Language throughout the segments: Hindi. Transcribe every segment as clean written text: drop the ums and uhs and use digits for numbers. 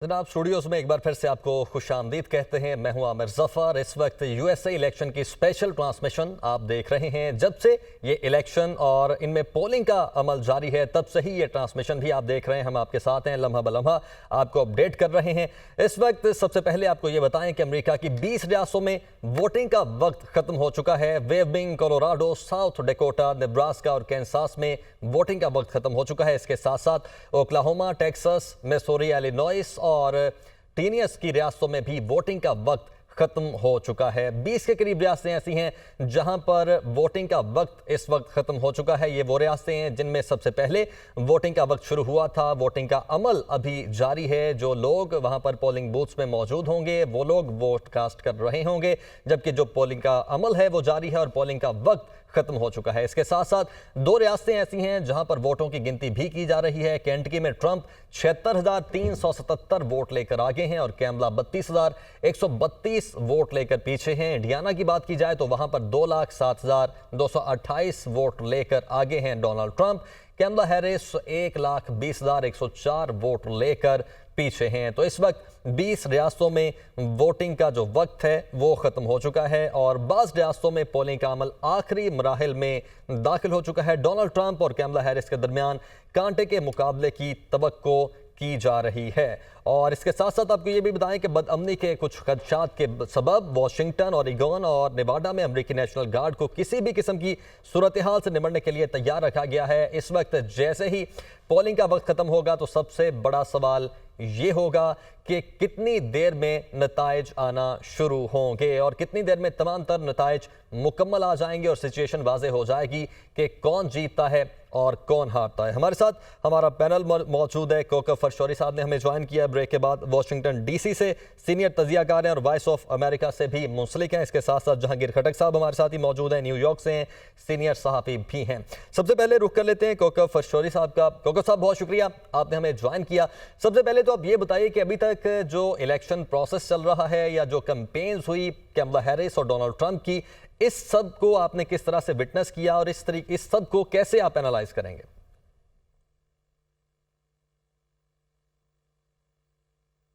जनाब स्टूडियोज में एक बार फिर से आपको खुशामदीद कहते हैं। मैं हूं आमिर जफर। इस वक्त यूएसए इलेक्शन की स्पेशल ट्रांसमिशन आप देख रहे हैं। जब से ये इलेक्शन और इनमें पोलिंग का अमल जारी है तब से ही ये ट्रांसमिशन भी आप देख रहे हैं। हम आपके साथ हैं, लम्हा बलम्हा आपको अपडेट कर रहे हैं। इस वक्त सबसे पहले आपको ये बताएं कि अमेरिका की 20 रियासतों में वोटिंग का वक्त खत्म हो चुका है। Webbing, Colorado, south Dakota, Nebraska और कैंसास में वोटिंग का वक्त खत्म हो चुका है। इसके साथ साथ ओक्लाहोमा, टेक्सास, मिसौरी, इलिनॉइस और टेनियस की रियासतों में भी वोटिंग का वक्त खत्म हो चुका है। 20 के करीब रियासतें ऐसी हैं जहां पर वोटिंग का वक्त इस वक्त खत्म हो चुका है। ये वो रियासतें हैं जिनमें सबसे पहले वोटिंग का वक्त शुरू हुआ था। वोटिंग का अमल अभी जारी है। जो लोग वहां पर पोलिंग बूथ्स में मौजूद होंगे वो लोग वोट कास्ट कर रहे होंगे, जबकि जो पोलिंग का अमल है वो जारी है और पोलिंग का वक्त खत्म हो चुका है। इसके साथ साथ दो रियासतें ऐसी हैं जहां पर वोटों की गिनती भी की जा रही है। केंटकी में ट्रंप 76,377 वोट लेकर आगे हैं और कैमला 32,132 वोट लेकर पीछे हैं। इंडियाना की बात की जाए तो वहां पर 2,07,228 वोट लेकर आगे हैं Donald Trump. Kamala Harris 1,20,104 vote लेकर पीछे हैं। तो इस वक्त 20 रियासतों में वोटिंग का जो वक्त है वो ख़त्म हो चुका है और बाज़ रियासतों में पोलिंग का अमल आखिरी मराहिल में दाखिल हो चुका है। डोनाल्ड ट्रंप और कैमला हैरिस के दरमियान कांटे के मुकाबले की तवक्को की जा रही है। और इसके साथ साथ आपको ये भी बताएं कि बदअमनी के कुछ खदशात के सबब वाशिंगटन, ओरेगन और नेवाडा में अमेरिकी नेशनल गार्ड को किसी भी किस्म की सूरत हाल से निपटने के लिए तैयार रखा गया है। इस वक्त जैसे ही पोलिंग का वक्त खत्म होगा तो सबसे बड़ा सवाल ये होगा कि कितनी देर में नताइज आना शुरू होंगे और कितनी देर में तमाम तर नताइज मुकम्मल आ जाएंगे और सिचुएशन वाज़ेह हो जाएगी कि कौन जीतता है और कौन हारता है। हमारे साथ हमारा पैनल मौजूद है। कोकर फरशौरी साहब ने हमें ज्वाइन किया ब्रेक के बाद। वाशिंगटन डीसी से सीनियर तजियाकार हैं और वॉइस ऑफ अमेरिका से भी मुंसलिक हैं। इसके साथ साथ जहांगीर खटक साहब हमारे साथ ही मौजूद हैं, न्यूयॉर्क से हैं, सीनियर सहाफ़ी भी हैं। सबसे पहले रुख कर लेते हैं कोकर फरशौरी साहब का। कोकर साहब बहुत शुक्रिया, आपने हमें ज्वाइन किया। सबसे पहले तो आप ये बताइए कि अभी तक जो इलेक्शन प्रोसेस चल रहा है या जो कैंपेन्स हुई कैमला हैरिस और डोनाल्ड ट्रंप की, इस सब को आपने किस तरह से विटनेस किया और इस सब को कैसे आप एनालाइज करेंगे?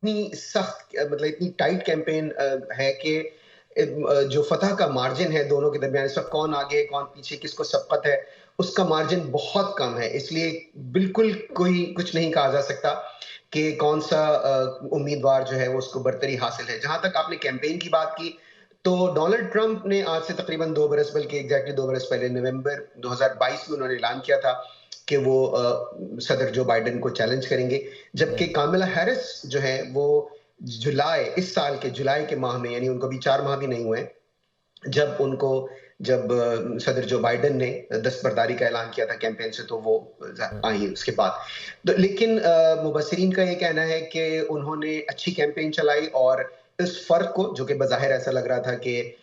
इतनी सख्त मतलब इतनी टाइट कैंपेन है कि जो फतह का मार्जिन है दोनों के दरमियान, इस वक्त कौन आगे कौन पीछे, किसको सबकत है, उसका मार्जिन बहुत कम है। इसलिए बिल्कुल कोई कुछ नहीं कहा जा सकता कि कौन सा उम्मीदवार जो है वो उसको बरतरी हासिल है। जहां तक आपने कैंपेन की बात की, तो डोनाल्ड ट्रंप ने आज से तकरीबन 2 बरस, बल्कि एग्जैक्टली 2 बरस पहले नवंबर 2022 में उन्होंने ऐलान किया था कि वो सदर जो बाइडेन को चैलेंज करेंगे। जबकि कामिला हैरिस जो है वो इस साल के जुलाई के माह में, यानी उनको अभी 4 माह भी नहीं हुए, जब सदर जो बाइडेन ने दस्तबरदारी का ऐलान किया था कैंपेन से, तो वो आई उसके बाद। तो लेकिन मुबस्सिरीन का ये कहना है कि उन्होंने अच्छी कैंपेन चलाई और इस फर्क को, जो कि बज़ाहिर ऐसा लग रहा था कि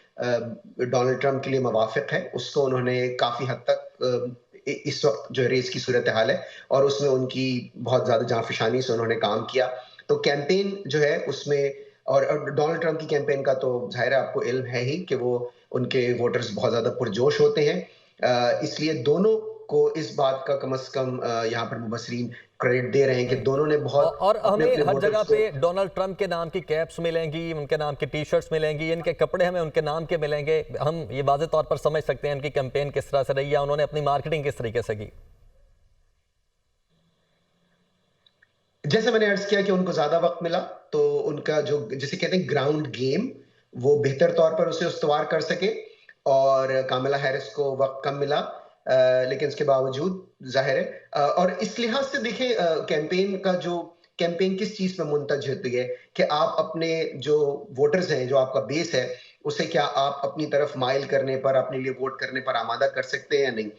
डोनाल्ड ट्रंप के लिए मुवाफ़िक है, उसको उन्होंने काफ़ी हद तक इस वक्त जो रेस की सूरत हाल है और उसमें उनकी बहुत ज़्यादा जाँफशानी से उन्होंने काम किया। तो कैंपेन जो है उसमें, और डोनाल्ड ट्रंप की कैंपेन का तो ज़ाहिर है आपको इल्म है ही कि वो उनके वोटर्स बहुत ज़्यादा पुरजोश होते हैं। इसलिए दोनों को इस बात का कम से कम यहाँ पर मुबस्सिरीन क्रेडिट दे रहे हैं कि दोनों ने बहुत और हमें अपने-अपने हर जगह वोटर्स को। पे डोनाल्ड ट्रंप के नाम की कैप्स मिलेंगी, उनके नाम की टी शर्ट्स मिलेंगी, इनके कपड़े हमें उनके नाम के मिलेंगे। हम ये वाज़ेह तौर पर समझ सकते हैं इनकी कैंपेन किस तरह से रही है, उन्होंने अपनी मार्केटिंग किस तरीके से की। जैसे मैंने अर्ज़ किया कि उनको ज़्यादा वक़्त मिला, तो उनका जो जिसे कहते हैं ग्राउंड गेम, वो बेहतर तौर पर उसे उस्तवार कर सके, और कामिला हैरिस को वक़्त कम मिला, लेकिन इसके बावजूद ज़ाहिर है, और इस लिहाज से देखें, कैंपेन किस चीज़ पे मुंतज होती है कि आप अपने जो वोटर्स हैं, जो आपका बेस है, उसे क्या आप अपनी तरफ माइल करने पर, अपने लिए वोट करने पर आमादा कर सकते हैं या नहीं।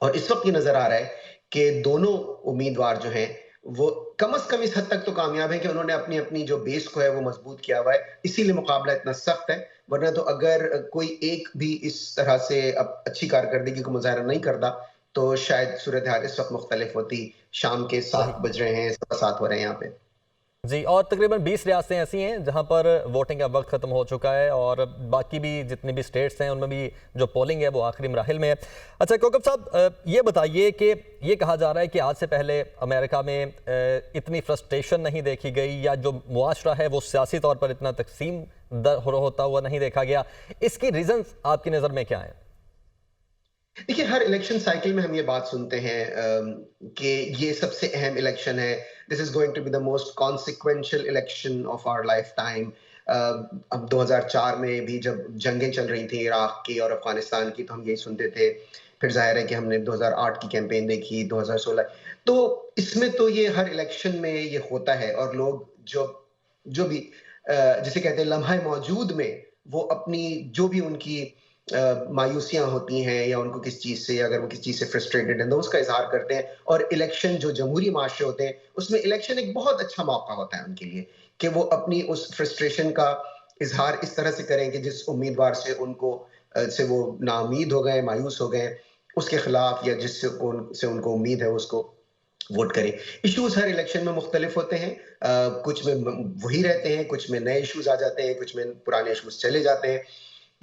और इस वक़्त ये नज़र आ रहा है कि दोनों उम्मीदवार जो हैं, वो कम से कम इस हद तक तो कामयाब हैं कि उन्होंने अपनी-अपनी जो बेस को है वो मज़बूत किया हुआ है, इसीलिए मुकाबला इतना सख्त है। वरना तो अगर कोई एक भी इस तरह से अच्छी कारकर्दगी का मुज़ाहरा नहीं करता, तो शायद सूरत-ए-हाल इस वक़्त मुख्तलिफ होती। शाम के सही 7 बज रहे हैं, सवा 7 हो रहे हैं यहाँ पे। जी, और तकरीबन 20 रियासतें ऐसी हैं जहां पर वोटिंग का वक्त ख़त्म हो चुका है और बाकी भी जितने भी स्टेट्स हैं उनमें भी जो पोलिंग है वो आखिरी मराहिल में है। अच्छा कोकब साहब, ये बताइए कि ये कहा जा रहा है कि आज से पहले अमेरिका में इतनी फ्रस्ट्रेशन नहीं देखी गई या जो मुआशरा है वो सियासी तौर पर इतना तकसीम दर होता हुआ नहीं देखा गया। इसकी रीजंस आपकी नज़र में क्या है? देखिए, हर इलेक्शन साइकिल में हम ये बात सुनते हैं कि ये सबसे अहम इलेक्शन है। This is going to be the most consequential election of our lifetime. अब 2004 में भी जब जंगें चल रही थी इराक की और अफगानिस्तान की, तो हम यही सुनते थे। फिर जाहिर है कि हमने 2008 की कैंपेन देखी, 2016। तो इसमें तो ये हर इलेक्शन में ये होता है और लोग जो जो भी जिसे कहते हैं लम्हा मौजूद में, वो अपनी जो भी उनकी मायूसियाँ होती हैं या उनको किस चीज़ से, अगर वो किस चीज़ से फ्रस्ट्रेटेड हैं तो उसका इज़हार करते हैं। और इलेक्शन जो जमहूरी माशरे होते हैं, उसमें इलेक्शन एक बहुत अच्छा मौका होता है उनके लिए कि वो अपनी उस फ्रस्ट्रेशन का इज़हार इस तरह से करें कि जिस उम्मीदवार से उनको से वो नाउम्मीद हो गए, मायूस हो गए, उसके खिलाफ या जिससे से उनको उम्मीद है उसको वोट करें। इश्यूज़ हर इलेक्शन में मुख्तलिफ होते हैं। कुछ में वही रहते हैं, कुछ में नए इश्यूज़ आ जाते हैं, कुछ में पुराने इश्यूज़ चले जाते हैं।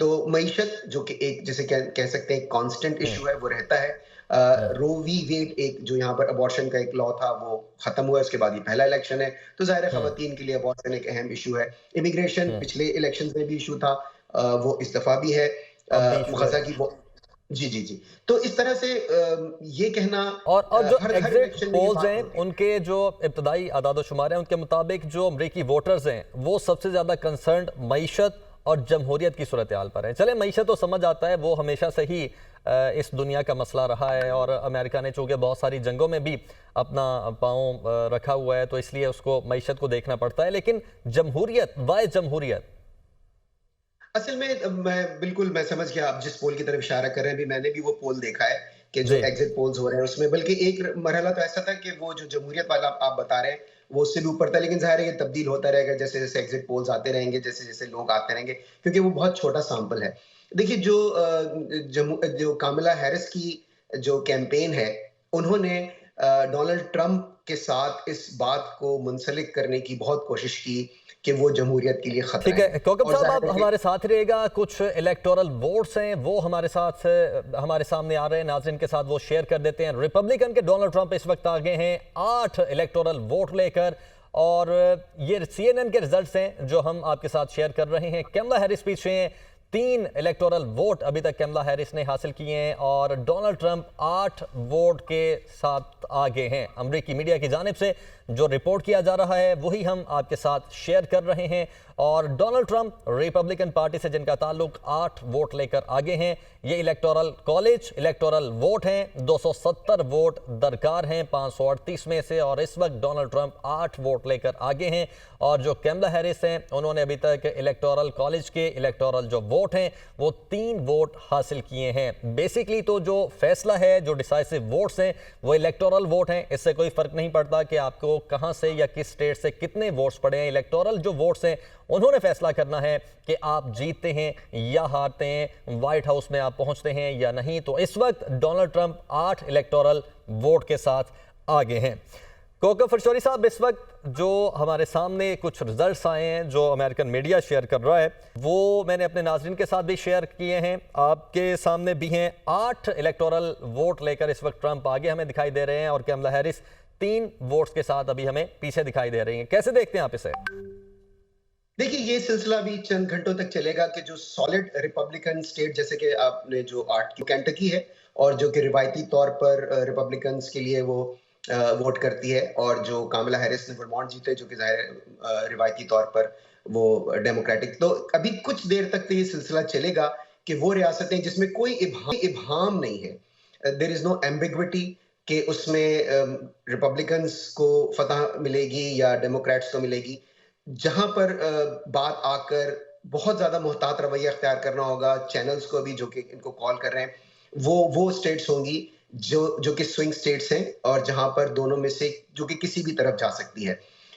तो मईशत जो कि एक जिसे कह सकते हैं कांस्टेंट हम्म, इशू है, वो रहता है। हम्म, रो वी वेड, एक जो यहाँ पर अबॉर्शन का एक लॉ था, वो खत्म हुआ है। उसके बाद ये पहला इलेक्शन है, तो जाहिर है हम्म, खवातीन के लिए अबॉर्शन एक अहम इशू है। इमिग्रेशन हम्म। पिछले इलेक्शन में भी इशू था, वो इस दफा भी है। अब भी इशू है। गजा की वो जी जी जी। तो इस तरह से ये कहना और जो हर हर एग्जिट इलेक्शन में ये पोल्स बात हैं होती है। उनके जो इब्तदाई आदाद-ओ-शुमार हैं उनके मुताबिक जो अमरीकी वोटर्स हैं वो सबसे ज़्यादा कंसर्न्ड मईशत और जमहूरियत की सूरत हाल पर है। चले मईशत तो समझ आता है, वो हमेशा से ही इस दुनिया का मसला रहा है और अमेरिका ने चूँकि बहुत सारी जंगों में भी अपना पाँव रखा हुआ है तो इसलिए उसको मईशत को देखना पड़ता है। लेकिन जमहूरियत, वाय जमहूरियत? असल में मैं समझ गया आप जिस पोल की तरफ इशारा कर रहे हैं। अभी मैंने भी वो पोल देखा है कि जो जी। एग्जिट पोल्स हो रहे हैं उसमें, बल्कि एक मरहला तो ऐसा था कि वो जो जमहूरियत वाला आप बता रहे हैं वो उससे भी ऊपर था। लेकिन जाहिर है ये तब्दील होता रहेगा जैसे जैसे एग्जिट पोल्स आते रहेंगे, जैसे जैसे लोग आते रहेंगे, क्योंकि वो बहुत छोटा सैंपल है। देखिए, जो कामिला हैरिस की जो कैंपेन है, उन्होंने डोनाल्ड ट्रंप के साथ इस बात को मुंसलिक करने की बहुत कोशिश की कि वो जमहूरियत के लिए खतरा ठीक है। है, कौकब और साहब जाहिर आप है कि हमारे साथ रहिएगा। कुछ इलेक्टोरल वोट्स हैं वो हमारे साथ हमारे सामने आ रहे हैं, नाज़रीन के साथ वो शेयर कर देते हैं। रिपब्लिकन के डोनाल्ड ट्रंप इस वक्त आगे हैं 8 इलेक्टोरल वोट लेकर और ये CNN के रिजल्ट्स हैं जो हम आपके साथ शेयर कर रहे हैं। कमला हैरिस पीछे हैं, 3 इलेक्टोरल वोट अभी तक कमला हैरिस ने हासिल किए हैं और डोनाल्ड ट्रंप 8 वोट के साथ आगे हैं। अमरीकी मीडिया की जानिब से जो रिपोर्ट किया जा रहा है वही हम आपके साथ शेयर कर रहे हैं और डोनाल्ड ट्रंप रिपब्लिकन पार्टी से जिनका ताल्लुक 8 वोट लेकर आगे हैं। ये इलेक्टोरल कॉलेज इलेक्टोरल वोट हैं, 270 वोट दरकार हैं 538 में से और इस वक्त डोनाल्ड ट्रंप 8 वोट लेकर आगे हैं। और जो कमला हैरिस हैं उन्होंने अभी तक इलेक्टोरल कॉलेज के इलेक्टोरल जो वोट हैं वो 3 वोट हासिल किए हैं। बेसिकली तो जो फैसला है, जो डिसाइसिव वोट्स हैं वो इलेक्टोरल वोट हैं। इससे कोई फर्क नहीं पड़ता कि आपको कहां से या किस स्टेट से कितने वोट्स पड़े हैं। इलेक्टोरल जो वोट्स हैं उन्होंने फैसला करना है कि आप जीतते हैं या हारते हैं, व्हाइट हाउस में आप पहुंचते हैं या नहीं। तो इस वक्त डोनाल्ड ट्रंप 8 इलेक्टोरल वोट के साथ आगे हैं। कोकब फरशौरी साहब, इस वक्त जो हमारे सामने कुछ रिजल्ट्स आए हैं जो अमेरिकन मीडिया शेयर कर रहा है वो मैंने अपने नाजरीन के साथ भी शेयर किए हैं, आपके सामने भी हैं। 8 इलेक्टोरल वोट लेकर इस वक्त ट्रंप आगे हमें दिखाई दे रहे हैं और कमला हैरिस 3 वोट्स के साथ अभी हमें पीछे दिखाई दे रही हैं। कैसे देखते हैं आप इसे? देखिए, ये सिलसिला भी चंद घंटों तक चलेगा कि जो सॉलिड रिपब्लिकन स्टेट, जैसे कि आपने जो 8 की केंटकी है और जो कि रिवायती तौर पर रिपब्लिकन्स के लिए वो वोट करती है, और जो कामिला हैरिस ने वर्मोंट जीते जो कि जाहिर है रिवायती तौर पर वो डेमोक्रेटिक। तो अभी कुछ देर तक तो ये सिलसिला चलेगा कि वो रियासतें जिसमें कोई इब्हाम नहीं है, देयर इज नो एम्बिग्विटी कि उसमें रिपब्लिकन्स को फतह मिलेगी या डेमोक्रेट्स को मिलेगी, जहां पर बात आकर बहुत ज्यादा मुहतात रवैया अख्तियार करना होगा चैनल्स को भी जो कि इनको कॉल कर रहे हैं, वो स्टेट्स होंगी जो कि स्विंग स्टेट्स हैं और जहां पर दोनों में से जो कि किसी भी तरफ जा सकती है।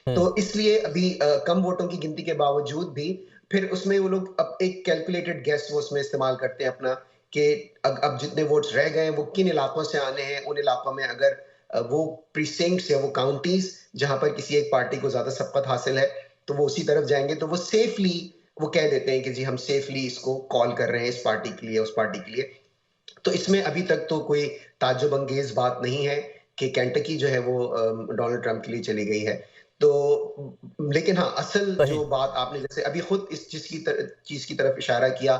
तो हम्म। इसलिए अभी कम वोटों की गिनती के बावजूद भी फिर उसमें वो लोग अब एक कैलकुलेटेड गेस वो उसमें इस्तेमाल करते हैं अपना, कि अब जितने वोट्स रह गए हैं वो किन इलाकों से आने हैं। उन इलाकों में अगर वो प्रीसिंक्ट्स या वो काउंटीज जहां पर किसी एक पार्टी को ज्यादा सबकत हासिल है, तो वो उसी तरफ जाएंगे, तो वो सेफली वो कह देते हैं कि जी हम सेफली इसको कॉल कर रहे हैं इस पार्टी के लिए, उस पार्टी के लिए। तो इसमें अभी तक तो कोई ताज्जुब अंगेज बात नहीं है कि केंटकी जो है वो डोनाल्ड ट्रंप के लिए चली गई है। तो लेकिन हाँ, असल सही। जो बात आपने जैसे अभी खुद इस चीज की तरफ इशारा किया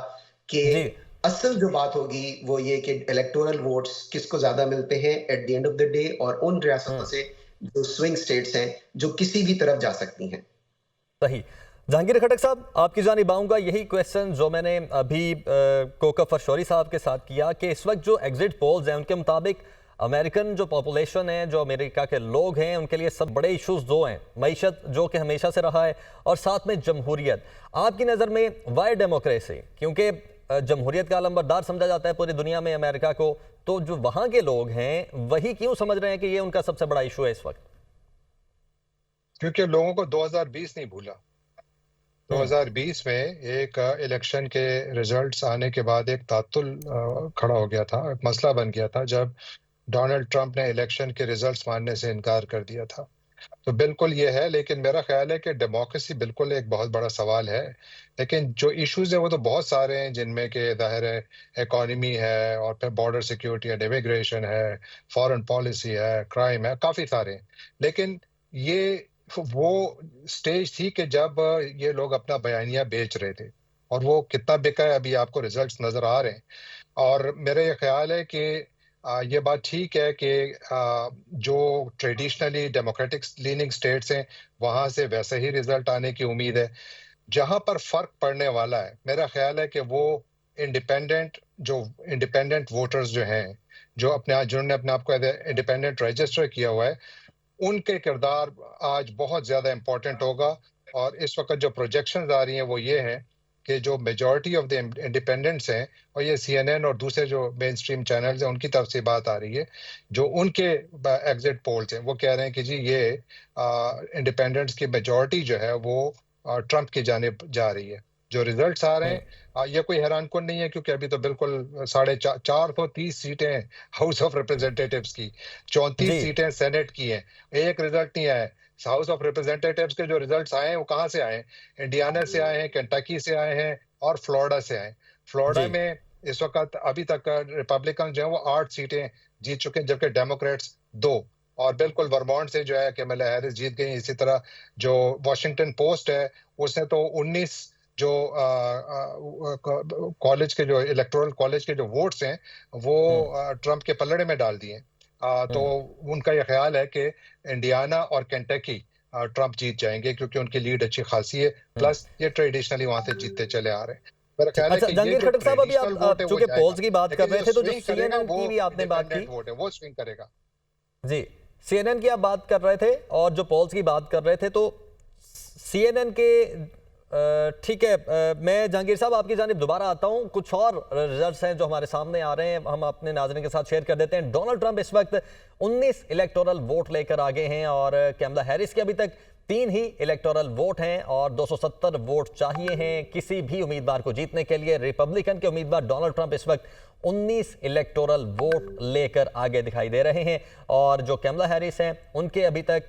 कि जी। असल जो बात होगी वो ये कि इलेक्टोरल वोट्स किसको ज्यादा मिलते हैं eight the end of the day, और उन रियासतों हम्म। से जो स्विंग स्टेट्स हैं जो किसी भी तरफ जा सकती हैं। सही। जहांगीर खटक साहब, आपकी जानिब आऊंगा। यही क्वेश्चन जो मैंने अभी कोकफ अशौरी साहब के साथ किया कि इस वक्त जो एग्जिट पोल्स हैं उनके मुताबिक अमेरिकन जो पॉपुलेशन है, जो अमेरिका के लोग हैं, उनके लिए सब बड़े इश्यूज दो हैं। मईशत जो कि हमेशा से रहा है, और साथ में जमहूरियत। आपकी नज़र में वाई डेमोक्रेसी, क्योंकि जमहूरियत का अलंबरदार समझा जाता है पूरी दुनिया में अमेरिका को, तो जो वहाँ के लोग हैं वही क्यों समझ रहे हैं कि ये उनका सबसे बड़ा इशू है इस वक्त? क्योंकि लोगों को 2020 नहीं भूला। हम्म। 2020 में एक इलेक्शन के रिजल्ट्स आने के बाद एक तातुल खड़ा हो गया था, एक मसला बन गया था जब डोनाल्ड ट्रंप ने इलेक्शन के रिजल्ट्स मानने से इनकार कर दिया था। तो बिल्कुल ये है, लेकिन मेरा ख्याल है कि डेमोक्रेसी बिल्कुल एक बहुत बड़ा सवाल है। लेकिन जो इश्यूज है वो तो बहुत सारे हैं, जिनमें के जाहिर है इकोनॉमी है, और फिर बॉर्डर सिक्योरिटी है, इमिग्रेशन है, फॉरेन पॉलिसी है, क्राइम है, काफ़ी सारे हैं। लेकिन ये वो स्टेज थी कि जब ये लोग अपना बयानिया बेच रहे थे, और वो कितना बिका है अभी आपको रिजल्ट्स नज़र आ रहे हैं। और मेरा ये ख्याल है कि ये बात ठीक है कि जो ट्रेडिशनली डेमोक्रेटिक लीनिंग स्टेट्स हैं वहाँ से वैसे ही रिजल्ट आने की उम्मीद है। जहाँ पर फर्क पड़ने वाला है, मेरा ख्याल है कि वो इंडिपेंडेंट वोटर्स जो हैं, जिन्होंने अपने आप को इंडिपेंडेंट रजिस्टर किया हुआ है, उनके किरदार आज बहुत ज़्यादा इम्पोर्टेंट होगा। और इस वक्त जो प्रोजेक्शंस आ रही हैं वो ये हैं कि जो मेजॉरिटी ऑफ द इंडिपेंडेंट्स हैं, और ये CNN और दूसरे जो मेन स्ट्रीम चैनल्स हैं उनकी तरफ से बात आ रही है, जो उनके एग्जिट पोल्स हैं वो कह रहे हैं कि जी ये इंडिपेंडेंट्स की मेजॉरिटी जो है वो ट्रंप की जानिब जा रही है। जो रिजल्ट्स आ रहे हम्म। हैं ये कोई हैरानकुन नहीं है, क्योंकि अभी तो बिल्कुल 430 सीटें हाउस ऑफ रिप्रेजेंटेटिव्स की, 34 जी। सीटें सेनेट की हैं। एक रिजल्ट नहीं आया। हाउस ऑफ रिप्रेजेंटेटिव्स के जो रिजल्ट्स आए हैं वो कहाँ से आए हैं? इंडियाना से आए हैं, केंटकी से आए हैं, और फ्लोरिडा से आए हैं। फ्लोरिडा जी। में इस वक्त अभी तक रिपब्लिकन जो है वो 8 सीटें जीत चुके हैं, जबकि डेमोक्रेट्स 2। और बिल्कुल वर्मोंट से जो है कैमला हैरिस जीत गई। इसी तरह जो वॉशिंगटन पोस्ट है उसने तो 19 जो कॉलेज के जो इलेक्टोरल कॉलेज के जो वोट्स हैं वो हम्म। ट्रंप के पलड़े में डाल दिए। तो हम्म। उनका ये ख्याल है कि इंडियाना और केंटकी ट्रंप जीत जाएंगे, क्योंकि उनकी लीड अच्छी खासी है, हम्म। प्लस ये ट्रेडिशनली वहां से जीतते चले आ रहे हैं। मेरा ख्याल है अच्छा, कि ये जहांगीर जो खटक साहब, अभी ट्रेडिशनल वोट आप है वो चूंकि जाएगा, पोल्स की बात कर लेकिन रहे जो थे, तो जो स्विंग करेगा CNN वो की भी आपने बात की। इंडिपेंडेंट वोट है, वो स्विंग करेगा। जी। CNN की आप बात कर रहे थे, और जो पोल्स की बात कर रहे थे, तो CNN के ठीक है, मैं जहांगीर साहब आपकी जानिब दोबारा आता हूं। कुछ और रिजल्ट्स हैं जो हमारे सामने आ रहे हैं, हम अपने नाज़रीन के साथ शेयर कर देते हैं। डोनाल्ड ट्रंप इस वक्त 19 इलेक्टोरल वोट लेकर आगे हैं, और कैमला हैरिस के अभी तक 3 ही इलेक्टोरल वोट हैं, और 270 वोट चाहिए हैं किसी भी उम्मीदवार को जीतने के लिए। रिपब्लिकन के उम्मीदवार डोनाल्ड ट्रंप इस वक्त 19 इलेक्टोरल वोट लेकर आगे दिखाई दे रहे हैं, और जो कैमला हैरिस हैं उनके अभी तक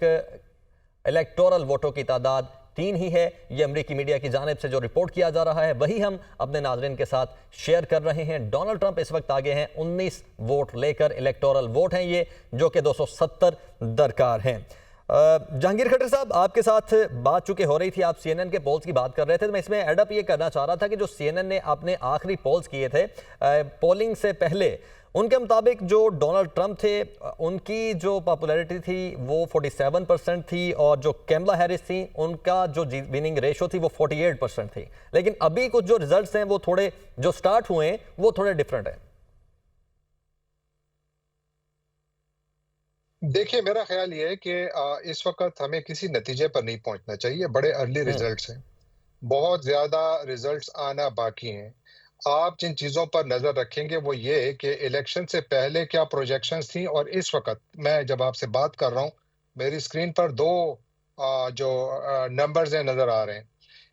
इलेक्टोरल वोटों की तादाद 3 ही है। ये अमेरिकी मीडिया की जानिब से जो रिपोर्ट किया जा रहा है वही हम अपने नाजरीन के साथ शेयर कर रहे हैं। डोनाल्ड ट्रंप इस वक्त आगे हैं 19 वोट लेकर। इलेक्टोरल वोट हैं ये, जो कि 270 दरकार हैं। जहांगीर खट्टर साहब, आपके साथ बात चूंकि हो रही थी, आप CNN के पोल्स की बात कर रहे थे, तो मैं इसमें एडअप ये करना चाह रहा था कि जो CNN ने अपने आखिरी पोल्स किए थे पोलिंग से पहले, उनके मुताबिक जो डोनाल्ड ट्रंप थे उनकी जो पॉपुलैरिटी थी वो 47% थी, और जो कैमला हैरिस थी उनका जो विनिंग रेशो थी वो 48% थी। लेकिन अभी कुछ जो रिजल्ट्स हैं वो थोड़े जो स्टार्ट हुए हैं वो थोड़े डिफरेंट हैं। देखिए, मेरा ख्याल ये है कि इस वक्त हमें किसी नतीजे पर नहीं पहुंचना चाहिए। बड़े अर्ली हम्म। रिजल्ट्स हैं, बहुत ज़्यादा रिजल्ट्स आना बाकी हैं। आप जिन चीज़ों पर नज़र रखेंगे वो ये कि इलेक्शन से पहले क्या प्रोजेक्शंस थी, और इस वक्त मैं जब आपसे बात कर रहा हूँ मेरी स्क्रीन पर दो जो नंबर्स हैं नज़र आ रहे हैं।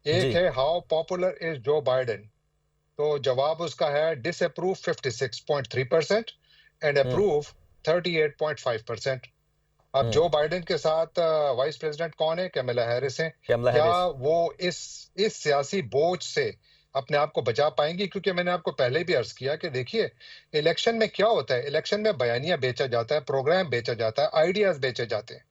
जी। एक है how popular is Joe Biden, तो जवाब उसका है डिसअप्रूव 56.3% एंड हम्म। अप्रूव 38.5%। अब जो बाइडेन के साथ वाइस प्रेसिडेंट कौन है? कैमला हैरिस हैं। कैमला क्या हैरिस। वो इस सियासी बोझ से अपने आप को बचा पाएंगी? क्योंकि मैंने आपको पहले भी अर्ज किया कि देखिए, इलेक्शन में क्या होता है, इलेक्शन में बयानिया बेचा जाता है, प्रोग्राम बेचा जाता है, आइडियाज बेचे जाते हैं।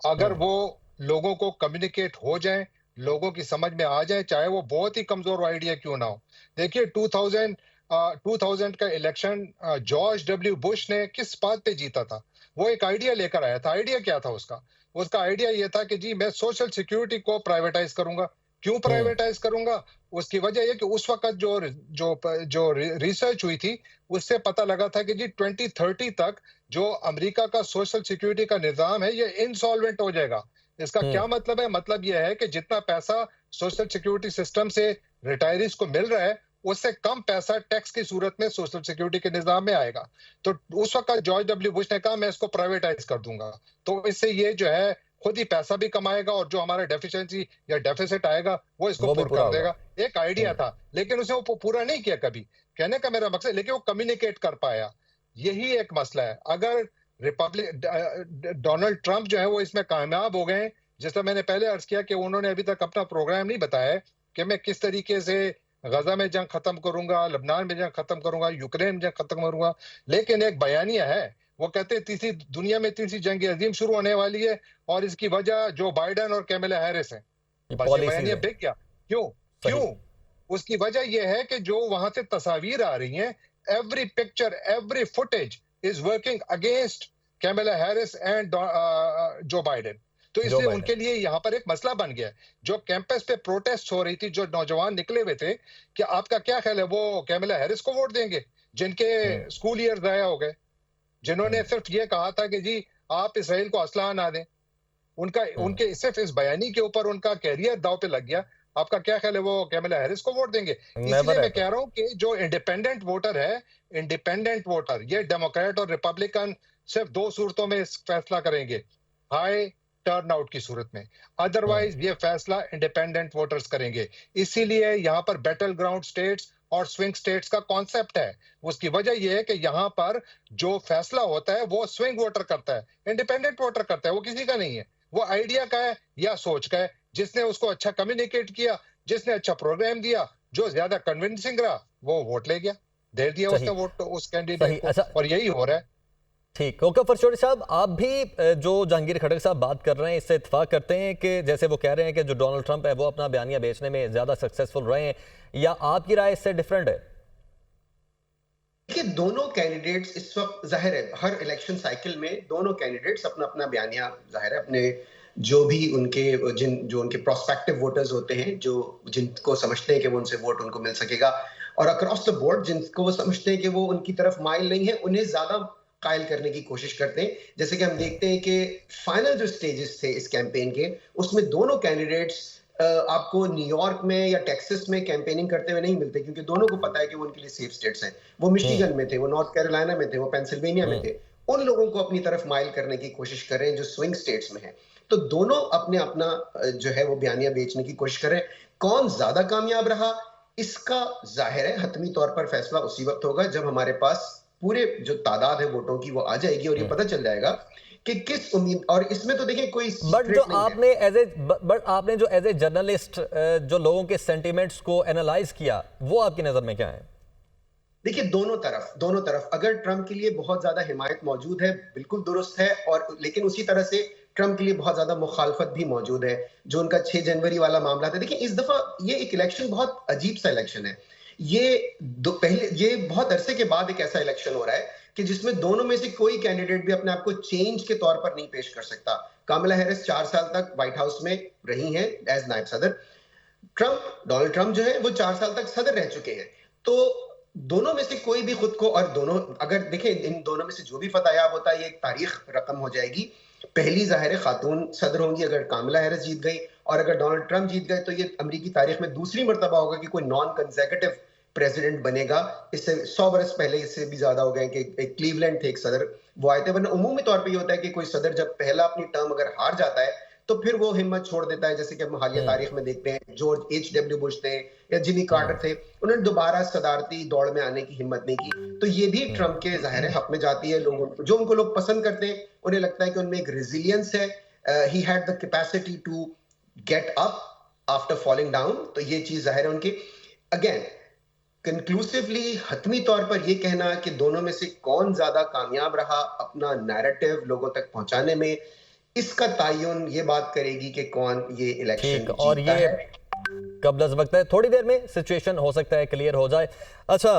अगर हम्म। वो लोगों को कम्युनिकेट हो जाए, लोगों की समझ में आ जाए, चाहे वो बहुत ही कमजोर आइडिया क्यों ना हो। देखिए 2000 का इलेक्शन जॉर्ज डब्ल्यू बुश ने किस बात पे जीता था? वो एक आइडिया लेकर आया था। आइडिया क्या था उसका? उसका आइडिया ये था कि जी मैं सोशल सिक्योरिटी को प्राइवेटाइज करूंगा। क्यों हम्म। प्राइवेटाइज करूंगा? उसकी वजह ये कि उस वक्त जो रिसर्च हुई थी, उससे पता लगा था कि जी 2030 तक जो अमेरिका का सोशल सिक्योरिटी का निजाम है, ये इंसॉल्वेंट हो जाएगा। इसका हम्म। क्या मतलब है? मतलब यह है कि जितना पैसा सोशल सिक्योरिटी सिस्टम से रिटायरीज को मिल रहा है, उससे कम पैसा टैक्स की सूरत में सोशल सिक्योरिटी के निजाम में आएगा। तो उस वक्त जॉर्ज डब्ल्यू बुश ने कहा मैं इसको प्राइवेटाइज कर दूंगा। तो इससे ये जो है खुद ही पैसा भी कमाएगा और जो हमारा डेफिशिएंसी या डेफिसिट आएगा वो इसको वो भी पुर पूरा कर होगा। देगा। एक आइडिया हम्म। था, लेकिन उसे वो पूरा नहीं किया कभी। कहने का मेरा मकसद, लेकिन वो कम्युनिकेट कर पाया। यही एक मसला है। अगर डोनाल्ड ट्रंप जो है वो इसमें कामयाब हो गए, जैसा मैंने पहले अर्ज किया कि उन्होंने अभी तक अपना प्रोग्राम नहीं बताया है कि मैं किस तरीके से गजा में जंग खत्म करूंगा, लबनान में जंग खत्म करूंगा, यूक्रेन में जंग खत्म करूंगा। लेकिन एक बयानिया है, वो कहते हैं तीसरी दुनिया में तीसरी जंग अजीम शुरू होने वाली है और इसकी वजह जो बाइडेन और कैमला हैरिस है। ये बस ये पॉलिसीज बयानिया है। बिक गया। क्यों? सही। क्यों? उसकी वजह यह है कि जो वहां से तस्वीर आ रही हैं, every picture, every footage is working against Kamala Harris and Joe Biden. तो जो इसलिए बाइडेन। उनके लिए यहाँ पर एक मसला बन गया है। जो कैंपस पे प्रोटेस्ट हो रही थी, जो नौजवान निकले हुए थे, कि आपका क्या ख्याल है, वो कैमला हैरिस को वोट देंगे जिनके हम्म। स्कूल ईयर जाया हो गए, जिन्होंने हम्म। सिर्फ ये कहा था कि जी आप इसराइल को असलहा ना दें। उनका हम्म। उनके सिर्फ इस बयानी के ऊपर उनका कैरियर दांव पे लग गया। आपका क्या ख्याल है, वो कैमला हैरिस को वोट देंगे? इसलिए नेवर मैं एवर। कह रहा हूं कि जो इंडिपेंडेंट वोटर है, इंडिपेंडेंट वोटर, ये डेमोक्रेट और रिपब्लिकन सिर्फ दो सूरतों में इस फैसला करेंगे, हाई टर्नआउट की सूरत में। हम्म। अदरवाइज ये फैसला इंडिपेंडेंट वोटर्स करेंगे। इसीलिए यहाँ पर बैटल ग्राउंड स्टेट्स और स्विंग स्टेट्स का कॉन्सेप्ट है। उसकी वजह यह है कि यहाँ पर जो फैसला होता है वो स्विंग वोटर करता है, इंडिपेंडेंट वोटर करता है, वो किसी का नहीं है। वो आइडिया का है या सोच का है। जिसने उसको अच्छा कम्युनिकेट किया, जिसने अच्छा प्रोग्राम दिया, जो ज्यादा कन्विंसिंग रहा, वो वोट ले गया, दे दिया सही। उसने वोट उस कैंडिडेट सही। को। अच्छा। और यही हो रहा है। ठीक। ओके फरशोरी साहब, आप भी जो जहांगीर खट्टर साहब बात कर रहे हैं इससे इत्तेफाक करते हैं कि जैसे वो कह रहे हैं कि जो डोनाल्ड ट्रंप है वो अपना बयानिया बेचने में ज़्यादा सक्सेसफुल रहे हैं, या आपकी राय इससे डिफरेंट है? देखिए दोनों कैंडिडेट्स इस वक्त जाहिर है हर इलेक्शन साइकिल में दोनों कैंडिडेट्स अपना अपना बयानिया जाहिर है अपने जो भी उनके जो उनके प्रोस्पेक्टिव वोटर्स होते हैं, जो जिनको समझते हैं कि वो उनसे वोट उनको मिल सकेगा, और अक्रॉस द बोर्ड जिनको वो समझते हैं कि वो उनकी तरफ माइल नहीं है, उन्हें ज्यादा कायल करने की कोशिश करते हैं। जैसे कि हम देखते हैं कि फाइनल जो स्टेजेस थे इस कैंपेन के, उसमें दोनों कैंडिडेट्स आपको न्यूयॉर्क में या टेक्सास में कैंपेनिंग करते हुए नहीं मिलते, क्योंकि दोनों को पता है कि वो उनके लिए सेफ स्टेट्स हैं। वो हम्म। मिशिगन में थे, वो नॉर्थ कैरोलिना में थे, वो पेंसिल्वेनिया में हम्म। थे। उन लोगों को अपनी तरफ माइल करने की कोशिश कर रहे हैं जो स्विंग स्टेट्स में हैं। तो दोनों अपने अपना जो है वो बयानिया बेचने की कोशिश कर रहे हैं। कौन ज्यादा कामयाब रहा, इसका जाहिर है हतमी तौर पर फैसला उसी वक्त होगा जब हमारे पास पूरे जो तादाद है वोटों की वो आ जाएगी और ये हम्म। पता चल जाएगा कि किस उम्मीद। और इसमें तो देखिए कोई बट जो सीक्रेट नहीं है। आपने एज ए जर्नलिस्ट जो लोगों के सेंटिमेंट्स को एनालाइज किया, वो आपकी नज़र में क्या है? देखिए दोनों तरफ अगर ट्रंप के लिए बहुत ज्यादा हिमायत मौजूद है, बिल्कुल दुरुस्त है, और लेकिन उसी तरह से ट्रंप के लिए बहुत ज्यादा मुखालफत भी मौजूद है। जो उनका 6 जनवरी वाला मामला था, देखिए इस दफा ये एक इलेक्शन बहुत अजीब सा इलेक्शन है। ये बहुत अरसे के बाद एक ऐसा इलेक्शन हो रहा है कि जिसमें दोनों में से कोई कैंडिडेट भी अपने आप को चेंज के तौर पर नहीं पेश कर सकता। कामला हैरिस 4 साल तक व्हाइट हाउस में रही हैं एज नायब सदर। डोनाल्ड ट्रंप जो है वो 4 साल तक सदर रह चुके हैं। तो दोनों में से कोई भी खुद को, और दोनों अगर देखें इन दोनों में से जो भी फतहयाब होता है, ये एक तारीख रकम हो जाएगी। पहली जाहिर खातून सदर होंगी अगर कामला हैरिस जीत गई, और अगर डोनाल्ड ट्रंप जीत गए तो ये अमेरिकी तारीख में दूसरी मर्तबा होगा कि कोई नॉन कंसेक्यूटिव प्रेसिडेंट बनेगा। इससे 100 बरस पहले इससे भी ज्यादा हो गए कि एक क्लीवलैंड थे एक सदर, वो आए थे। वरना उमूमी तौर पर ये होता है कि कोई सदर जब पहला अपनी टर्म अगर हार जाता है तो फिर वो हिम्मत छोड़ देता है, जैसे कि हम हालिया तारीख में देखते हैं जॉर्ज H.W. बुश थे या जिमी कार्टर थे, उन्होंने दोबारा सदारती दौड़ में आने की हिम्मत नहीं की। तो ये भी ट्रंप के ज़ाहिर है हक में जाती है। लोगों जो उनको लोग पसंद करते हैं, उन्हें लगता है कि उनमें एक रेजिलियंस है, he had the capacity to get up after falling down. तो ये चीज जाहिर है उनकी। अगेन कंक्लूसिवली हतमी तौर पर ये कहना कि दोनों में से कौन ज्यादा कामयाब रहा अपना नैरेटिव लोगों तक पहुंचाने में, इसका तायुन ये बात करेगी कि कौन ये इलेक्शन ठीक, और जीतता ये है। कब अज वक्त है, थोड़ी देर में सिचुएशन हो सकता है क्लियर हो जाए। अच्छा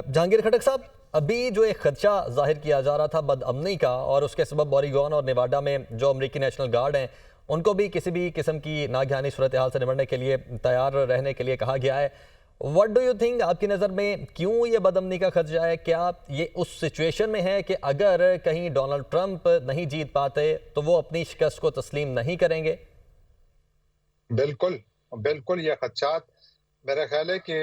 जहांगीर खटक साहब, अभी जो एक खदशा जाहिर किया जा रहा था बदअमनी का, और उसके सबब ओरेगॉन और नेवाडा में जो अमेरिकी नेशनल गार्ड हैं उनको भी किसी भी किस्म की नागहानी सूरत हाल से निपटने के लिए तैयार रहने के लिए कहा गया है। व्हाट डू यू थिंक, आपकी नज़र में क्यों ये बदअमनी का खदशा है? क्या ये उस सिचुएशन में है कि अगर कहीं डोनाल्ड ट्रंप नहीं जीत पाते तो वो अपनी शिकस्त को तस्लीम नहीं करेंगे? बिल्कुल बिल्कुल, ये खदशात मेरा ख्याल है कि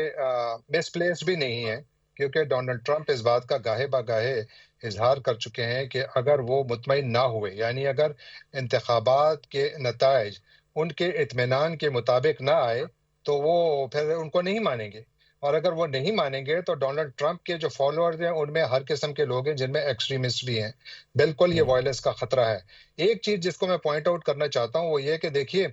मिसप्लेस भी नहीं है, क्योंकि डोनाल्ड ट्रंप इस बात का गाहे बागाहे इजहार कर चुके हैं कि अगर वो मुतमईन ना हुए, यानी अगर इंतखाबात के नताइज उनके इत्मीनान के मुताबिक ना आए, तो वो फिर उनको नहीं मानेंगे। और अगर वो नहीं मानेंगे तो डोनाल्ड ट्रंप के जो फॉलोअर्स हैं उनमें हर किस्म के लोग हैं, जिनमें एक्सट्रीमिस्ट भी हैं। बिल्कुल ये वायलेंस का खतरा है। एक चीज जिसको मैं पॉइंट आउट करना चाहता हूँ वो ये कि देखिए,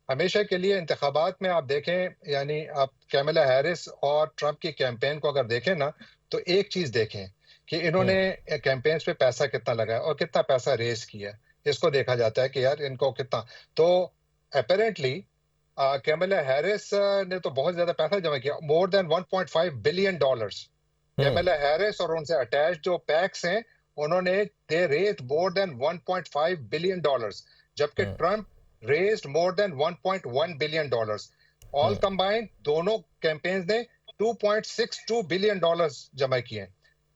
हमेशा के लिए इंतखाबात में आप देखें, यानी आप कैमला हैरिस और ट्रंप की कैंपेन को अगर देखें ना, तो एक चीज देखें कि इन्होंने कैंपेन्स पे पैसा कितना लगाया और कितना पैसा रेस किया। इसको देखा जाता है कि यार इनको कितना। तो अपेरेंटली कैमला हैरिस ने तो बहुत ज्यादा पैसा जमा किया, more than 1.5 billion dollars. Kamala Harris और उनसे अटैच जो पैक्स हैं, उन्होंने they raised more than 1.5 billion dollars, जबकि Trump raised more than 1.1 billion dollars. All combined दोनों कैंपेन्स ने 2.62 बिलियन डॉलर्स जमा किए।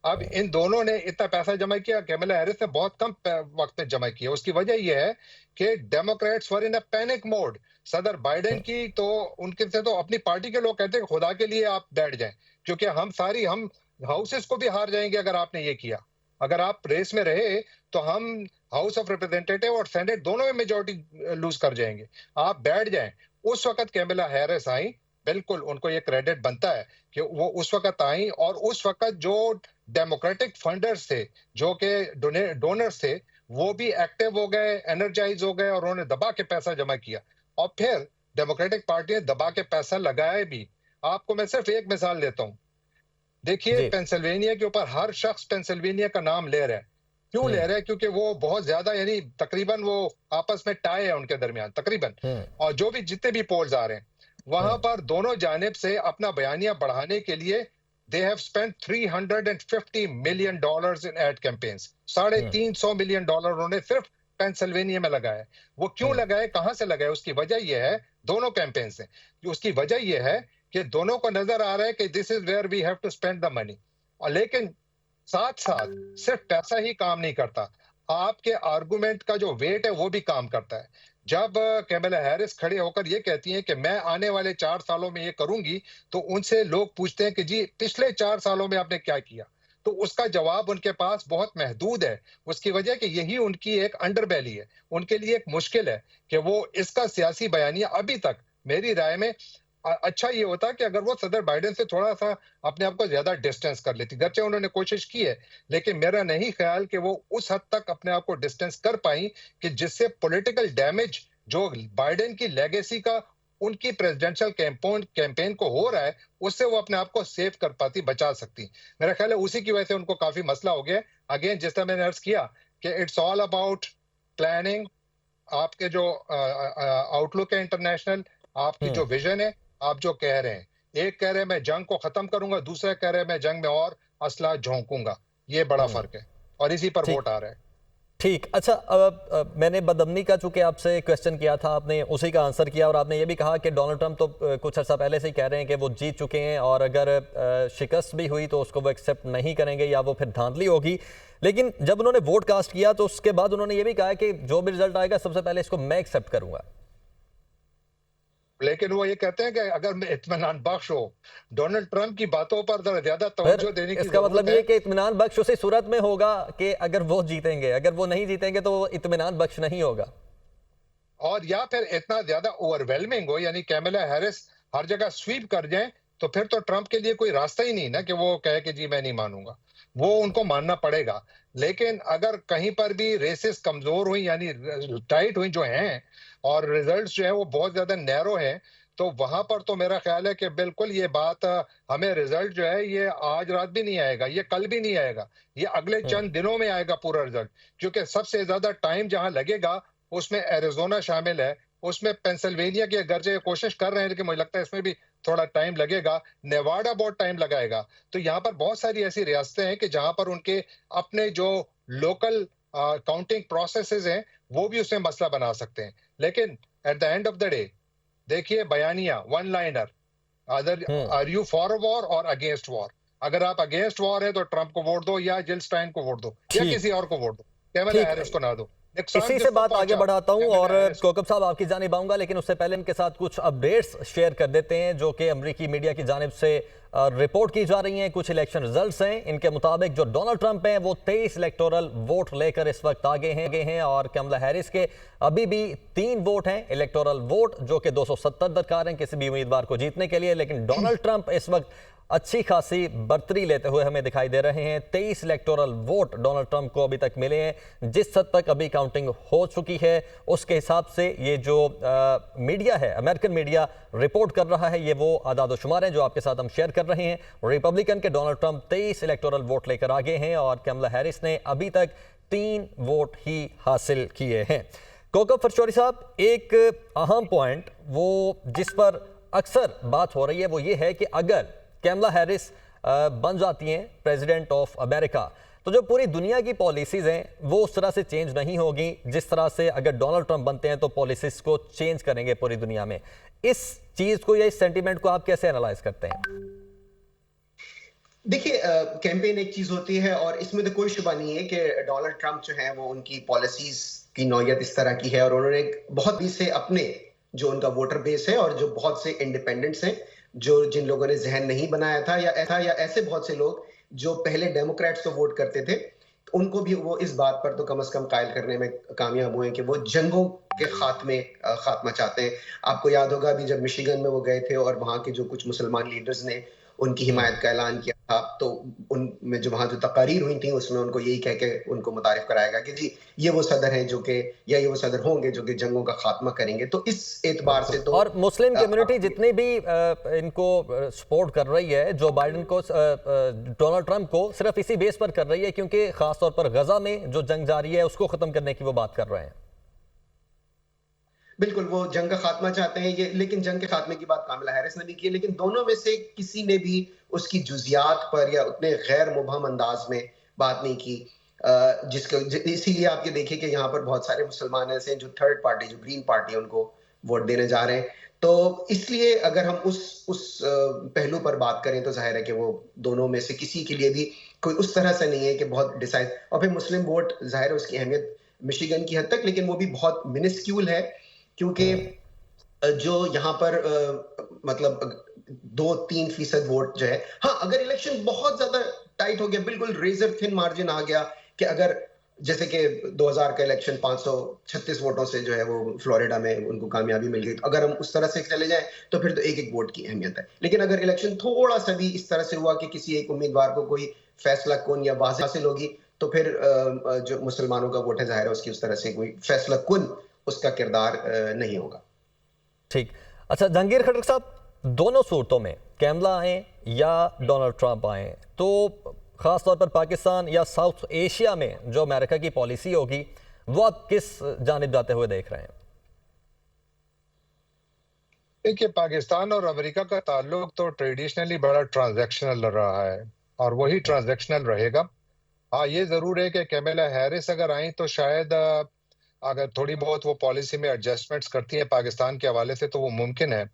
अब इन दोनों ने इतना पैसा जमा किया, कैमला हैरिस ने बहुत कम वक्त में जमा किया। उसकी वजह यह है कि Democrats were in a panic mode. सदर बाइडेन की तो उनके से तो अपनी पार्टी के लोग कहते हैं खुदा के लिए आप बैठ जाएं, क्योंकि हम हाउसेस को भी हार जाएंगे अगर आपने ये किया। अगर आप रेस में रहे तो हम हाउस ऑफ रिप्रेजेंटेटिव और सेनेट दोनों में मेजॉरिटी लूज कर जाएंगे, आप बैठ जाएं। उस वक्त कैमला हैरिस आई, बिल्कुल उनको ये क्रेडिट बनता है कि वो उस वक्त आई, और उस वक्त जो डेमोक्रेटिक फंडर्स थे, जो कि डोनर्स थे, वो भी एक्टिव हो गए, एनर्जाइज हो गए, और उन्होंने दबा के पैसा जमा किया। और फिर डेमोक्रेटिक पार्टी ने दबा के पैसा लगाया भी। आपको मैं सिर्फ एक मिसाल देता हूँ। देखिए, पेंसिल्वेनिया के ऊपर हर शख्स पेंसिल्वेनिया का नाम ले रहा है। क्यों ले रहा है? क्योंकि वो बहुत ज्यादा, यानी तकरीबन वो आपस में टाई है उनके दरमियान तकरीबन। और जो भी जितने भी पोल्स आ रहे हैं, वहां पर दोनों जानिब से अपना बयानिया बढ़ाने के लिए they have spent $350 million in ad campaigns. $350 million उन्होंने सिर्फ पेंसिल्वेनिया में लगाया। वो क्यों लगाए, कहां से लगाए? उसकी वजह यह है, दोनों कैंपेन से उसकी वजह यह है कि दोनों को नजर आ रहा है कि this is where we have to spend the money. और लेकिन साथ साथ सिर्फ पैसा ही काम नहीं करता, आपके आर्गुमेंट का जो वेट है वो भी काम करता है। जब कैमला हैरिस खड़े होकर ये कहती हैं कि मैं आने वाले 4 सालों में ये करूंगी, तो उनसे लोग पूछते हैं कि जी पिछले 4 सालों में आपने क्या किया? तो उसका जवाब उनके पास बहुत महदूद है। उसकी वजह कि यही उनकी एक अंडरबेली है, उनके लिए एक मुश्किल है कि वो इसका सियासी बयानिया अभी तक मेरी राय में अच्छा ये होता कि अगर वो सदर बाइडेन से थोड़ा सा अपने आप को ज्यादा डिस्टेंस कर लेती। गर्चे उन्होंने कोशिश की है, लेकिन मेरा नहीं ख्याल कि वो उस हद तक अपने आप को डिस्टेंस कर पाई कि जिससे पॉलिटिकल डैमेज जो बाइडेन की लेगेसी का उनकी प्रेसिडेंशियल कैंपेन को हो रहा है, उससे वो अपने आप को सेव कर पाती, बचा सकती। मेरा ख्याल है उसी की वजह से उनको काफी मसला हो गया। अगेन, जिस तरह मैंने अर्ज किया कि इट्स ऑल अबाउट प्लानिंग। आपके जो आउटलुक है इंटरनेशनल, आपकी जो विजन है, आप जो कह रहे हैं, एक कह रहे हैं मैं जंग को खत्म करूंगा, दूसरा कह रहे हैं मैं जंग में और असला झोंकूंगा। ये बड़ा फर्क है, और इसी पर वोट आ रहा है। ठीक, अच्छा, मैंने बदअमनी का चूंकि आपसे क्वेश्चन किया था, आपने उसी का आंसर किया, और आपने ये भी कहा कि डोनाल्ड ट्रंप तो कुछ अर्सा पहले से ही कह रहे हैं कि वो जीत चुके हैं, और अगर शिकस्त भी हुई तो उसको वो एक्सेप्ट नहीं करेंगे या वो फिर धांधली होगी। लेकिन जब उन्होंने वोट कास्ट किया तो उसके बाद उन्होंने ये भी कहा कि जो भी रिजल्ट आएगा सबसे पहले इसको मैं एक्सेप्ट करूंगा। लेकिन वो ये कहते हैं कि अगर मैं इत्मीनान बख्श हो, डोनाल्ड ट्रंप की बातों पर जरा ज्यादा तवज्जो देने की इसका मतलब ये कि इत्मीनान बख्श उसी सूरत में होगा कि अगर वो जीतेंगे, अगर वो नहीं जीतेंगे तो वो इत्मीनान बख्श नहीं होगा। और और या फिर इतना ज्यादा ओवरवेलमिंग हो, यानी कैमला हैरिस हर जगह स्वीप कर जाए, तो फिर तो ट्रंप के लिए कोई रास्ता ही नहीं ना कि वो कहे कि जी मैं नहीं मानूंगा, वो उनको मानना पड़ेगा। लेकिन अगर कहीं पर भी रेसेस कमजोर हुई, यानी टाइट हुई जो हैं, और रिजल्ट्स जो है वो बहुत ज्यादा नैरो हैं, तो वहां पर तो मेरा ख्याल है कि बिल्कुल ये बात हमें रिजल्ट जो है ये आज रात भी नहीं आएगा, ये कल भी नहीं आएगा, ये अगले चंद दिनों में आएगा पूरा रिजल्ट। क्योंकि सबसे ज्यादा टाइम जहां लगेगा उसमें एरिजोना शामिल है, उसमें पेंसिल्वेनिया की गर्जे कोशिश कर रहे हैं, लेकिन मुझे लगता है इसमें भी थोड़ा टाइम लगेगा। नेवाडा बहुत टाइम लगाएगा। तो यहाँ पर बहुत सारी ऐसी रियासतें हैं कि जहां पर उनके अपने जो लोकल काउंटिंग प्रोसेसेस हैं वो भी उसमें मसला बना सकते हैं। लेकिन at the end of the day देखिए, बयानिया one liner, other are you for war और अगेंस्ट वॉर। अगर आप अगेंस्ट वॉर है तो ट्रंप को वोट दो, या जिल स्टाइन को वोट दो, या ठीक किसी और को वोट दो, कैमला ठीक हैरिस को ना दो। नुकसान इसी से किसको बात आगे पहुंचा? बढ़ाता हूं कैमला और हैरिस को। कोकब साहब आपकी जानिब आऊंगा, लेकिन उससे पहले इनके साथ कुछ अपडेट्स शेयर कर देते हैं जो कि अमेरिकी मीडिया की जानिब से रिपोर्ट की जा रही हैं। कुछ इलेक्शन रिजल्ट्स हैं, इनके मुताबिक जो डोनाल्ड ट्रंप हैं वो 23 इलेक्टोरल वोट लेकर इस वक्त आगे हैं और कमला हैरिस के अभी भी 3 वोट हैं इलेक्टोरल वोट, जो कि 270 दरकार हैं किसी भी उम्मीदवार को जीतने के लिए। लेकिन डोनाल्ड ट्रंप इस वक्त अच्छी खासी बढ़तरी लेते हुए हमें दिखाई दे रहे हैं। 23 इलेक्टोरल वोट डोनाल्ड ट्रंप को अभी तक मिले हैं। जिस हद तक अभी काउंटिंग हो चुकी है उसके हिसाब से ये जो मीडिया है, अमेरिकन मीडिया रिपोर्ट कर रहा है, ये वो आदाद-ओ-शुमार हैं जो आपके साथ हम शेयर कर रहे हैं। रिपब्लिकन के डोनाल्ड ट्रंप 23 इलेक्टोरल वोट लेकर आगे हैं और कमला हैरिस ने अभी तक 3 वोट ही हासिल किए हैं। कोकब फरशौरी साहब, एक अहम पॉइंट वो जिस पर अक्सर बात हो रही है वो ये है कि अगर कैमला हैरिस बन जाती हैं प्रेसिडेंट ऑफ अमेरिका तो जो पूरी दुनिया की पॉलिसीज हैं वो उस तरह से चेंज नहीं होगी जिस तरह से अगर डोनाल्ड ट्रंप बनते हैं तो पॉलिसीज को चेंज करेंगे पूरी दुनिया में। इस चीज को या इस सेंटीमेंट को आप कैसे एनालाइज करते हैं? देखिए, कैंपेन एक चीज होती है और इसमें तो कोई शुबा नहीं है कि डोनाल्ड ट्रंप जो है वो उनकी पॉलिसीज की नौयत इस तरह की है और उन्होंने बहुत ही से अपने जो उनका वोटर बेस है और जो बहुत से इंडिपेंडेंट्स हैं, जो जिन लोगों ने जहन नहीं बनाया था या ऐसे बहुत से लोग जो पहले डेमोक्रेट्स को वोट करते थे, उनको भी वो इस बात पर तो कम से कम कायल करने में कामयाब हुए कि वो जंगों के खात्मा चाहते हैं। आपको याद होगा अभी जब मिशिगन में वो गए थे और वहां के जो कुछ मुसलमान लीडर्स ने उनकी हिमायत का ऐलान किया था, तो उनमें जो वहां जो तकारीर हुई थी उसमें उनको यही कह के उनको मुतारिफ कराएगा कि जी ये वो सदर हैं जो कि, या ये वो सदर होंगे जो कि जंगों का खात्मा करेंगे। तो इस एतबार से तो और मुस्लिम कम्युनिटी जितनी भी इनको सपोर्ट कर रही है जो बाइडेन को, डोनाल्ड ट्रंप को, सिर्फ इसी बेस पर कर रही है क्योंकि खासतौर पर गजा में जो जंग जारी है उसको खत्म करने की वो बात कर रहे हैं। बिल्कुल, वो जंग का खात्मा चाहते हैं ये, लेकिन जंग के खात्मे की बात कामिला हैरिस ने भी की, लेकिन दोनों में से किसी ने भी उसकी जुजियात पर या उतने गैर मुबहम अंदाज में बात नहीं की। इसीलिए आप ये देखिए कि यहाँ पर बहुत सारे मुसलमान ऐसे हैं जो थर्ड पार्टी, जो ग्रीन पार्टी है, उनको वोट देने जा रहे हैं। तो इसलिए अगर हम उस पहलू पर बात करें तो जाहिर है कि वो दोनों में से किसी के लिए भी कोई उस तरह से नहीं है कि बहुत डिसाइड। और फिर मुस्लिम वोट जाहिर है उसकी अहमियत मिशिगन की हद तक, लेकिन वो भी बहुत मिनिस्क्यूल है क्योंकि जो यहाँ पर मतलब 2-3% वोट जो है, हाँ अगर इलेक्शन बहुत ज्यादा टाइट हो गया, बिल्कुल रेजर थिन मार्जिन आ गया कि अगर जैसे कि 2000 का इलेक्शन 536 वोटों से जो है वो फ्लोरिडा में उनको कामयाबी मिल गई, तो अगर हम उस तरह से चले जाएं तो फिर तो एक एक वोट की अहमियत है। लेकिन अगर इलेक्शन थोड़ा सा भी इस तरह से हुआ कि किसी एक उम्मीदवार को कोई फैसला कुन या वाज़ेह हासिल होगी, तो फिर जो मुसलमानों का वोट है जाहिर है उसकी उस तरह से कोई फैसला कुन उसका किरदार नहीं होगा। ठीक। अच्छा जहांगीर खट्टर साहब, दोनों सूरतों में कैमला आए या डोनाल्ड ट्रंप आए तो खासतौर पर पाकिस्तान या साउथ एशिया में जो अमेरिका की पॉलिसी होगी वो आप किस जानिब जाते हुए देख रहे हैं? देखिए, पाकिस्तान और अमेरिका का ताल्लुक तो ट्रेडिशनली बड़ा ट्रांजैक्शनल रहा है और वही ट्रांजैक्शनल रहेगा। हाँ, ये जरूर है कि कैमला हैरिस अगर आई तो शायद अगर थोड़ी बहुत वो पॉलिसी में एडजस्टमेंट्स करती है पाकिस्तान के हवाले से तो वो मुमकिन है।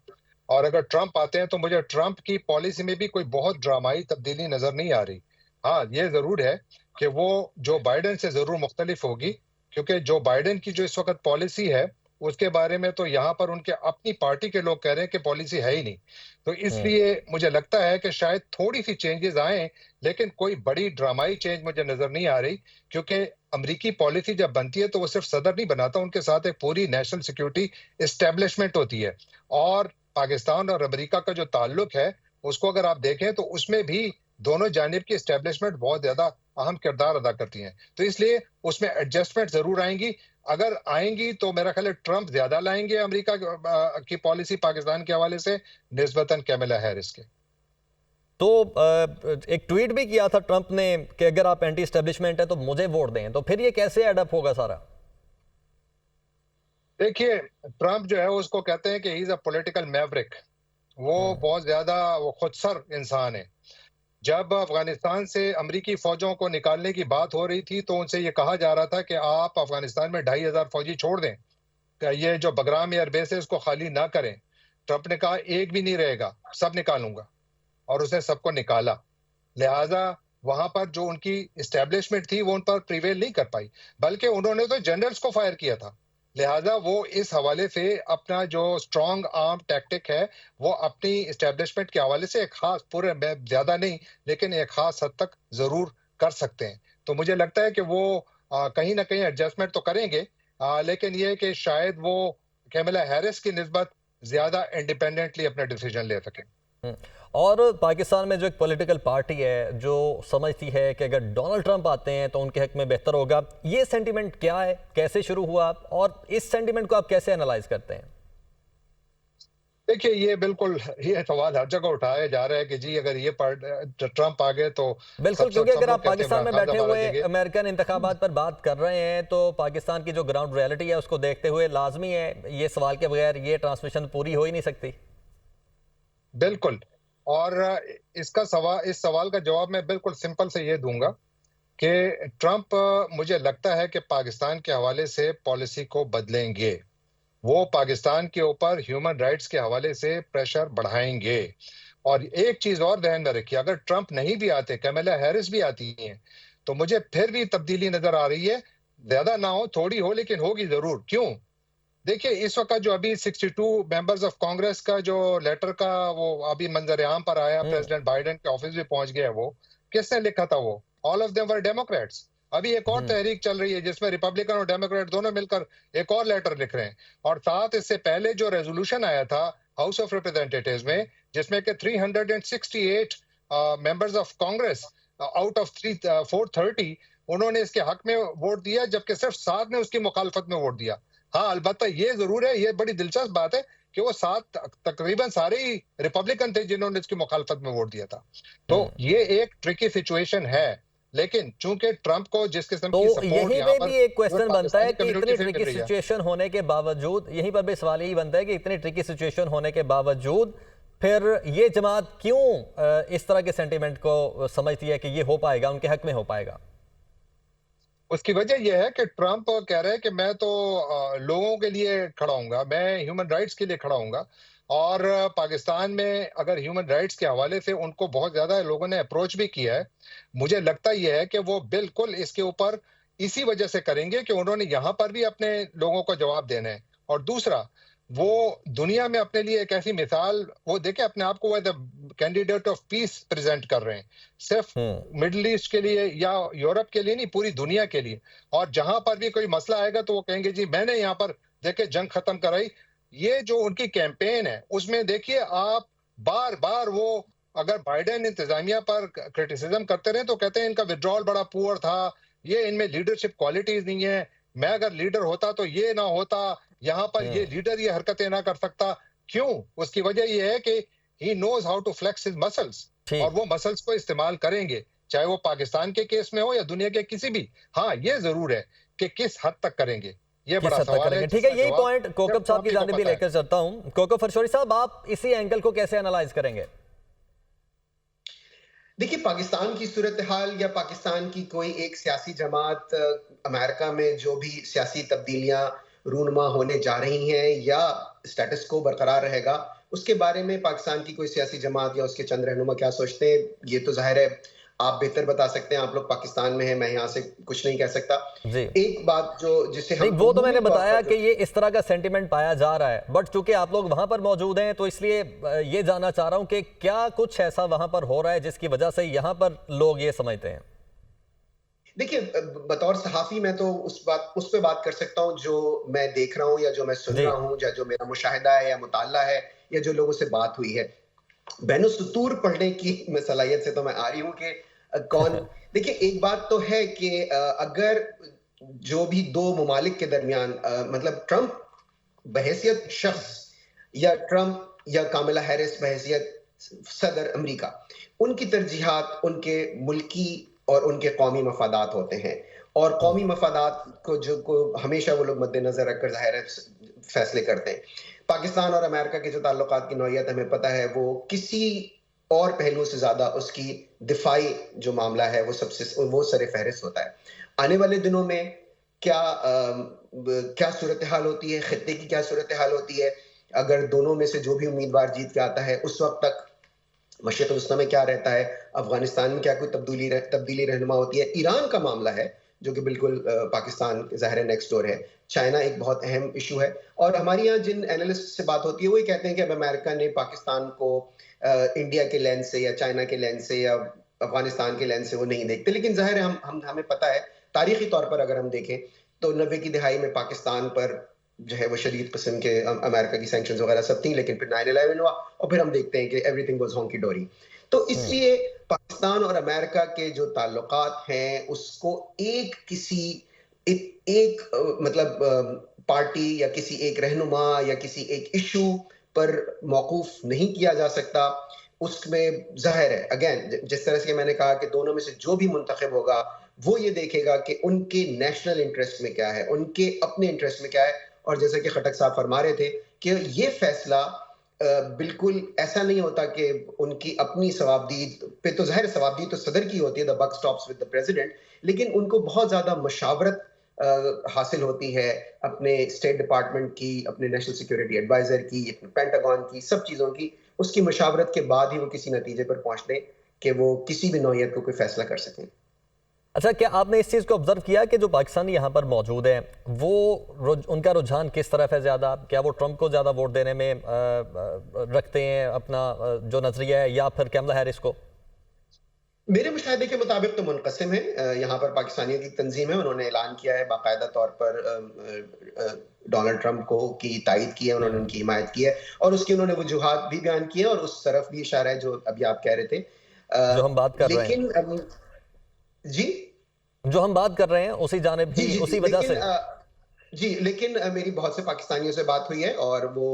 और अगर ट्रंप आते हैं तो मुझे ट्रंप की पॉलिसी में भी कोई बहुत ड्रामाई तब्दीली नजर नहीं आ रही। हाँ, ये जरूर है कि वो जो बाइडेन से जरूर मुख्तलिफ होगी, क्योंकि जो बाइडेन की जो इस वक्त पॉलिसी है उसके बारे में तो यहाँ पर उनके अपनी पार्टी के लोग कह रहे हैं कि पॉलिसी है ही नहीं। तो हम्म। इसलिए मुझे लगता है कि शायद थोड़ी-सी चेंजेज़ आएँ, लेकिन कोई बड़ी ड्रामाई चेंज मुझे नज़र नहीं आ रही, क्योंकि अमरीकी पॉलिसी जब बनती है तो वो सिर्फ़ सदर नहीं बनाता, उनके साथ एक पूरी नेशनल सिक्योरिटी एस्टेब्लिशमेंट होती है। और पाकिस्तान और अमेरिका का जो ताल्लुक है, उसको अगर आप देखें तो उसमें भी दोनों जानिब की एस्टेब्लिशमेंट बहुत ज़्यादा अहम किरदार अदा करती हैं। तो इसलिए उसमें एडजस्टमेंट ज़रूर आएँगी। अगर आएँगी तो मेरा ख़्याल है ट्रंप ज़्यादा लाएँगे अमेरिका की पॉलिसी पाकिस्तान के हवाले से निस्बतन कैमला हैरिस के। तो एक ट्वीट भी किया था ट्रंप ने कि अगर आप एंटी एस्टेब्लिशमेंट है तो मुझे वोट दें, तो फिर ये कैसे एडअप होगा सारा? देखिए, ट्रंप जो है उसको कहते हैं कि he is a political Maverick. वो हम्म। बहुत ज़्यादा वो खुदसर इंसान है। जब अफ़गानिस्तान से अमरीकी फ़ौजों को निकालने की बात हो रही थी, तो उनसे ये कहा जा रहा था कि आप अफ़गानिस्तान में 2,500 फ़ौजी छोड़ दें। ये जो बगराम एयरबेस है इसको खाली ना करें। ट्रंप ने कहा एक भी नहीं रहेगा, सब निकालूँगा, और उसने सबको निकाला। लिहाज़ा वहाँ पर जो उनकी एस्टेब्लिशमेंट थी वो उन पर प्रिवेल नहीं कर पाई, बल्कि उन्होंने तो जनरल्स को फायर किया था। लिहाज़ा वो इस हवाले से अपना जो स्ट्रॉन्ग आर्म टैक्टिक है, वो अपनी एस्टेब्लिशमेंट के हवाले से एक ख़ास पूरे में ज़्यादा नहीं, लेकिन एक ख़ास हद तक ज़रूर कर सकते हैं। तो मुझे लगता है कि वो कहीं न कहीं एडजस्टमेंट तो करेंगे, लेकिन ये है कि शायद वो कैमला हैरिस की निस्बत ज़्यादा इंडिपेंडेंटली अपना डिसीजन ले सकें। हम्म। और पाकिस्तान में जो एक पॉलिटिकल पार्टी है जो समझती है कि अगर डोनाल्ड ट्रंप आते हैं तो उनके हक में बेहतर होगा, ये सेंटीमेंट क्या है, कैसे शुरू हुआ और इस सेंटीमेंट को आप कैसे एनालाइज करते हैं? देखिए, ये बिल्कुल ये सवाल हर जगह उठाया जा रहा है कि जी अगर ये ट्रंप आ गए तो बिल्कुल, सब सब क्योंकि सब अगर लोग आप कहते हैं पाकिस्तान इमरान में खान बैठे दोबारा हुए देंगे। अमेरिकन इंतखाबात पर बात कर रहे हैं तो पाकिस्तान की जो ग्राउंड रियलिटी है उसको देखते हुए लाजमी है, ये सवाल के बगैर ये ट्रांसमिशन पूरी हो ही नहीं सकती। बिल्कुल। और इस सवाल का जवाब मैं बिल्कुल सिंपल से ये दूँगा कि ट्रंप मुझे लगता है कि पाकिस्तान के हवाले से पॉलिसी को बदलेंगे। वो पाकिस्तान के ऊपर ह्यूमन राइट्स के हवाले से प्रेशर बढ़ाएँगे। और एक चीज़ और ध्यान में रखिए, अगर ट्रंप नहीं भी आते, कैमला हैरिस भी आती हैं, तो मुझे फिर भी तब्दीली नज़र आ रही है। ज़्यादा ना हो, थोड़ी हो, लेकिन होगी ज़रूर। क्यों? देखिए, इस वक़्त जो अभी 62 मेंबर्स ऑफ कांग्रेस का जो लेटर का वो अभी मंज़र-ए-आम पर आया, हम्म। प्रेसिडेंट बाइडेन के ऑफिस भी पहुँच गया है वो। किसने लिखा था वो? All of them were Democrats. अभी एक और हम्म। तहरीक चल रही है जिसमें रिपब्लिकन और डेमोक्रेट दोनों मिलकर एक और लेटर लिख रहे हैं। और साथ इससे पहले जो रेज़ोल्यूशन आया था हाउस ऑफ रिप्रेजेंटेटिव्स में, जिसमें कि 368 members of Congress out of 430 उन्होंने इसके हक में वोट दिया, जबकि सिर्फ 7 ने उसकी मुखालफत में वोट दिया। हाँ, अलबत्ता ये ज़रूर है, ये बड़ी दिलचस्प बात है कि वो 7 तकरीबन सारे ही रिपब्लिकन थे जिन्होंने इसकी मुखालफत में वोट दिया था। तो हम्म। ये एक ट्रिकी सिचुएशन है, लेकिन चूंकि ट्रंप को जिस किस्म तो की सपोर्ट यहीं यहाँ पे पर भी एक पूरे क्वेश्चन बनता है पाकिस्तानी कि कम्युनिटी इतनी से मिल ट्रिकी रही है। सिचुएशन होने के बावजूद, यहीं पर भी सवाल यही बनता है कि इतनी ट्रिकी सिचुएशन होने के बावजूद फिर ये जमात क्यों इस तरह के सेंटीमेंट को समझती है कि ये हो पाएगा, उनके हक में हो पाएगा? उसकी वजह यह है कि ट्रंप कह रहे हैं कि मैं तो लोगों के लिए खड़ा हूँगा, मैं ह्यूमन राइट्स के लिए खड़ा हूँगा। और पाकिस्तान में अगर ह्यूमन राइट्स के हवाले से उनको बहुत ज़्यादा लोगों ने अप्रोच भी किया है। मुझे लगता ये है कि वो बिल्कुल इसके ऊपर इसी वजह से करेंगे कि उन्होंने यहाँ पर भी अपने लोगों को जवाब देना है। और दूसरा, वो दुनिया में अपने लिए एक ऐसी मिसाल वो देखें, अपने आप को वो as a candidate of peace present कर रहे हैं। सिर्फ हम्म। मिडल ईस्ट के लिए या यूरोप के लिए नहीं, पूरी दुनिया के लिए। और जहां पर भी कोई मसला आएगा तो वो कहेंगे जी मैंने यहाँ पर देखिए जंग खत्म कराई। ये जो उनकी कैंपेन है उसमें देखिए आप बार बार वो अगर बाइडेन इंतजामिया पर क्रिटिसिज्म करते रहे तो कहते हैं इनका विड्रॉल बड़ा पुअर था, ये इनमें लीडरशिप क्वालिटीज नहीं है, मैं अगर लीडर होता तो ये ना होता, यहाँ पर ये हम्म। लीडर ये हरकतें ना कर सकता। क्यों? उसकी वजह ये है कि he knows how to flex his muscles, और ठीक। वो मसल्स को इस्तेमाल करेंगे, चाहे वो पाकिस्तान के केस में हो या दुनिया के किसी भी। हाँ, ये ज़रूर है कि किस हद तक करेंगे, ये किस बड़ा हद तक सवाल है करेंगे? ठीक है, जिसका यही जवाब पॉइंट सिर्फ कोकब साहब की ट्रंप ही को जानिब भी पता है। लेकर चलता हूं। कोकब फरशोरी साहब, आप इसी एंगल को कैसे एनालाइज करेंगे? देखिए, पाकिस्तान की सूरत हाल या पाकिस्तान की कोई एक सियासी जमात अमेरिका में जो भी सियासी तब्दीलियां रूनुमा होने जा रही हैं या स्टेटस को बरकरार रहेगा, उसके बारे में पाकिस्तान की कोई सियासी जमात या उसके चंद रहनुमा क्या सोचते हैं, ये तो ज़ाहिर है आप बेहतर बता सकते हैं, आप लोग पाकिस्तान में हैं, मैं यहाँ से कुछ नहीं कह सकता। जी। एक बात जो जिसे नहीं, हम वो तो मैंने उमूमी तौर बताया पर कि ये इस तरह का सेंटिमेंट पाया जा रहा है, बट चूंकि आप लोग वहां पर मौजूद हैं तो इसलिए ये जानना चाह रहा हूं कि क्या कुछ ऐसा वहां पर हो रहा है जिसकी वजह से यहां पर लोग ये समझते हैं। देखिए, बतौर सहाफ़ी मैं तो उस पे बात कर सकता हूँ जो मैं देख रहा हूँ या जो मैं सुन जी। रहा हूँ या जो मेरा मुशाहिदा है या मुताला है या जो लोगों से बात हुई है। बैनुस्सुतूर पढ़ने की मैं सलाहियत से तो मैं आ रही हूँ कि कौन देखिए, एक बात तो है कि अगर जो भी 2 ममालिक के दरमियान मतलब ट्रंप बहैसियत शख्स या ट्रंप या कामिला हैरिस बहैसियत सदर अमेरिका, उनकी तरजीहात उनके मुल्की और उनके कौमी मफादात होते हैं और कौमी मफादात को हमेशा वो लोग मद्देनजर रखकर ज़ाहिर है फैसले करते हैं। पाकिस्तान और अमेरिका के जो ताल्लुकात की नौइयत हमें पता है, वो किसी और पहलू से ज़्यादा उसकी दिफाई जो मामला है वो सर-ए-फ़हरिस्त होता है। आने वाले दिनों में क्या सूरत-ए-हाल होती है, खित्ते की क्या सूरत-ए-हाल होती है, अगर दोनों में से जो भी उम्मीदवार जीत के आता है, उस वक़्त तक मशरिक़-उल-वस्ता में क्या रहता है, अफ़गानिस्तान में क्या कोई तब्दीली रहनुमा होती है। ईरान का मामला है, जो कि बिल्कुल पाकिस्तान ज़ाहिर है नेक्स्ट डोर है। चाइना एक बहुत अहम इश्यू है और हमारे यहाँ जिन एनालिस्ट से बात होती है, वो ये कहते हैं कि अब अमेरिका ने पाकिस्तान को इंडिया के लेंस से या चाइना के लेंस से या अफ़गानिस्तान के लेंस से वो नहीं देखते। लेकिन ज़ाहिर है हमें पता है, तारीख़ी तौर पर अगर हम देखें, तो 90 की दिहाई में पाकिस्तान पर जो है वो शदीद किस्म के अमेरिका की सैंक्शंस वगैरह सब थी, लेकिन फिर 9/11 हुआ और फिर हम देखते हैं कि एवरीथिंग वाज़ हॉन्की डोरी। तो इसलिए पाकिस्तान और अमेरिका के जो ताल्लुकात हैं, उसको मतलब पार्टी या किसी एक रहनुमा या किसी एक इश्यू पर मौकूफ नहीं किया जा सकता। उसमें ज़ाहिर है अगेन जिस तरह से मैंने कहा कि दोनों में से जो भी मुंतखब होगा, वो ये देखेगा कि उनके नेशनल इंटरेस्ट में क्या है, उनके अपने इंटरेस्ट में क्या है और जैसा कि खटक साहब फरमा रहे थे कि ये फैसला बिल्कुल ऐसा नहीं होता कि उनकी अपनी सवाबदीद पे तो ज़ाहिर सवाबदीद तो सदर की होती है, the buck stops with the president, लेकिन उनको बहुत ज़्यादा मशावरत हासिल होती है अपने स्टेट डिपार्टमेंट की, अपने नेशनल सिक्योरिटी एडवाइजर की, अपने पेंटागन की, सब चीज़ों की, उसकी मशावरत के बाद ही वो किसी नतीजे पर पहुँचते हैं कि वो किसी भी नौइयत को कोई फैसला कर सकें। अच्छा, क्या आपने इस चीज़ को ऑब्जर्व किया कि जो पाकिस्तानी यहाँ पर मौजूद हैं, वो उनका रुझान किस तरफ है ज़्यादा? क्या वो ट्रंप को ज़्यादा वोट देने में रखते हैं अपना जो नज़रिया है, या फिर कमला हैरिस को? मेरे मुशाहिदे के मुताबिक तो मुनक़सिम है। यहाँ पर पाकिस्तानियों की तंज़ीम है, उन्होंने ऐलान किया है बाकायदा तौर पर डोनाल्ड ट्रंप को की तायद की है, उन्होंने उनकी हिमायत की है और उसकी उन्होंने वजूहात भी बयान की है और उस तरफ भी इशारा है जो अभी आप कह रहे थे। जो हम बात कर रहे हैं। लेकिन जी? जो हम बात कर रहे हैं उसी जानिब जी, ही, जी, जी। उसी वजह से। लेकिन मेरी बहुत से पाकिस्तानियों से बात हुई है और वो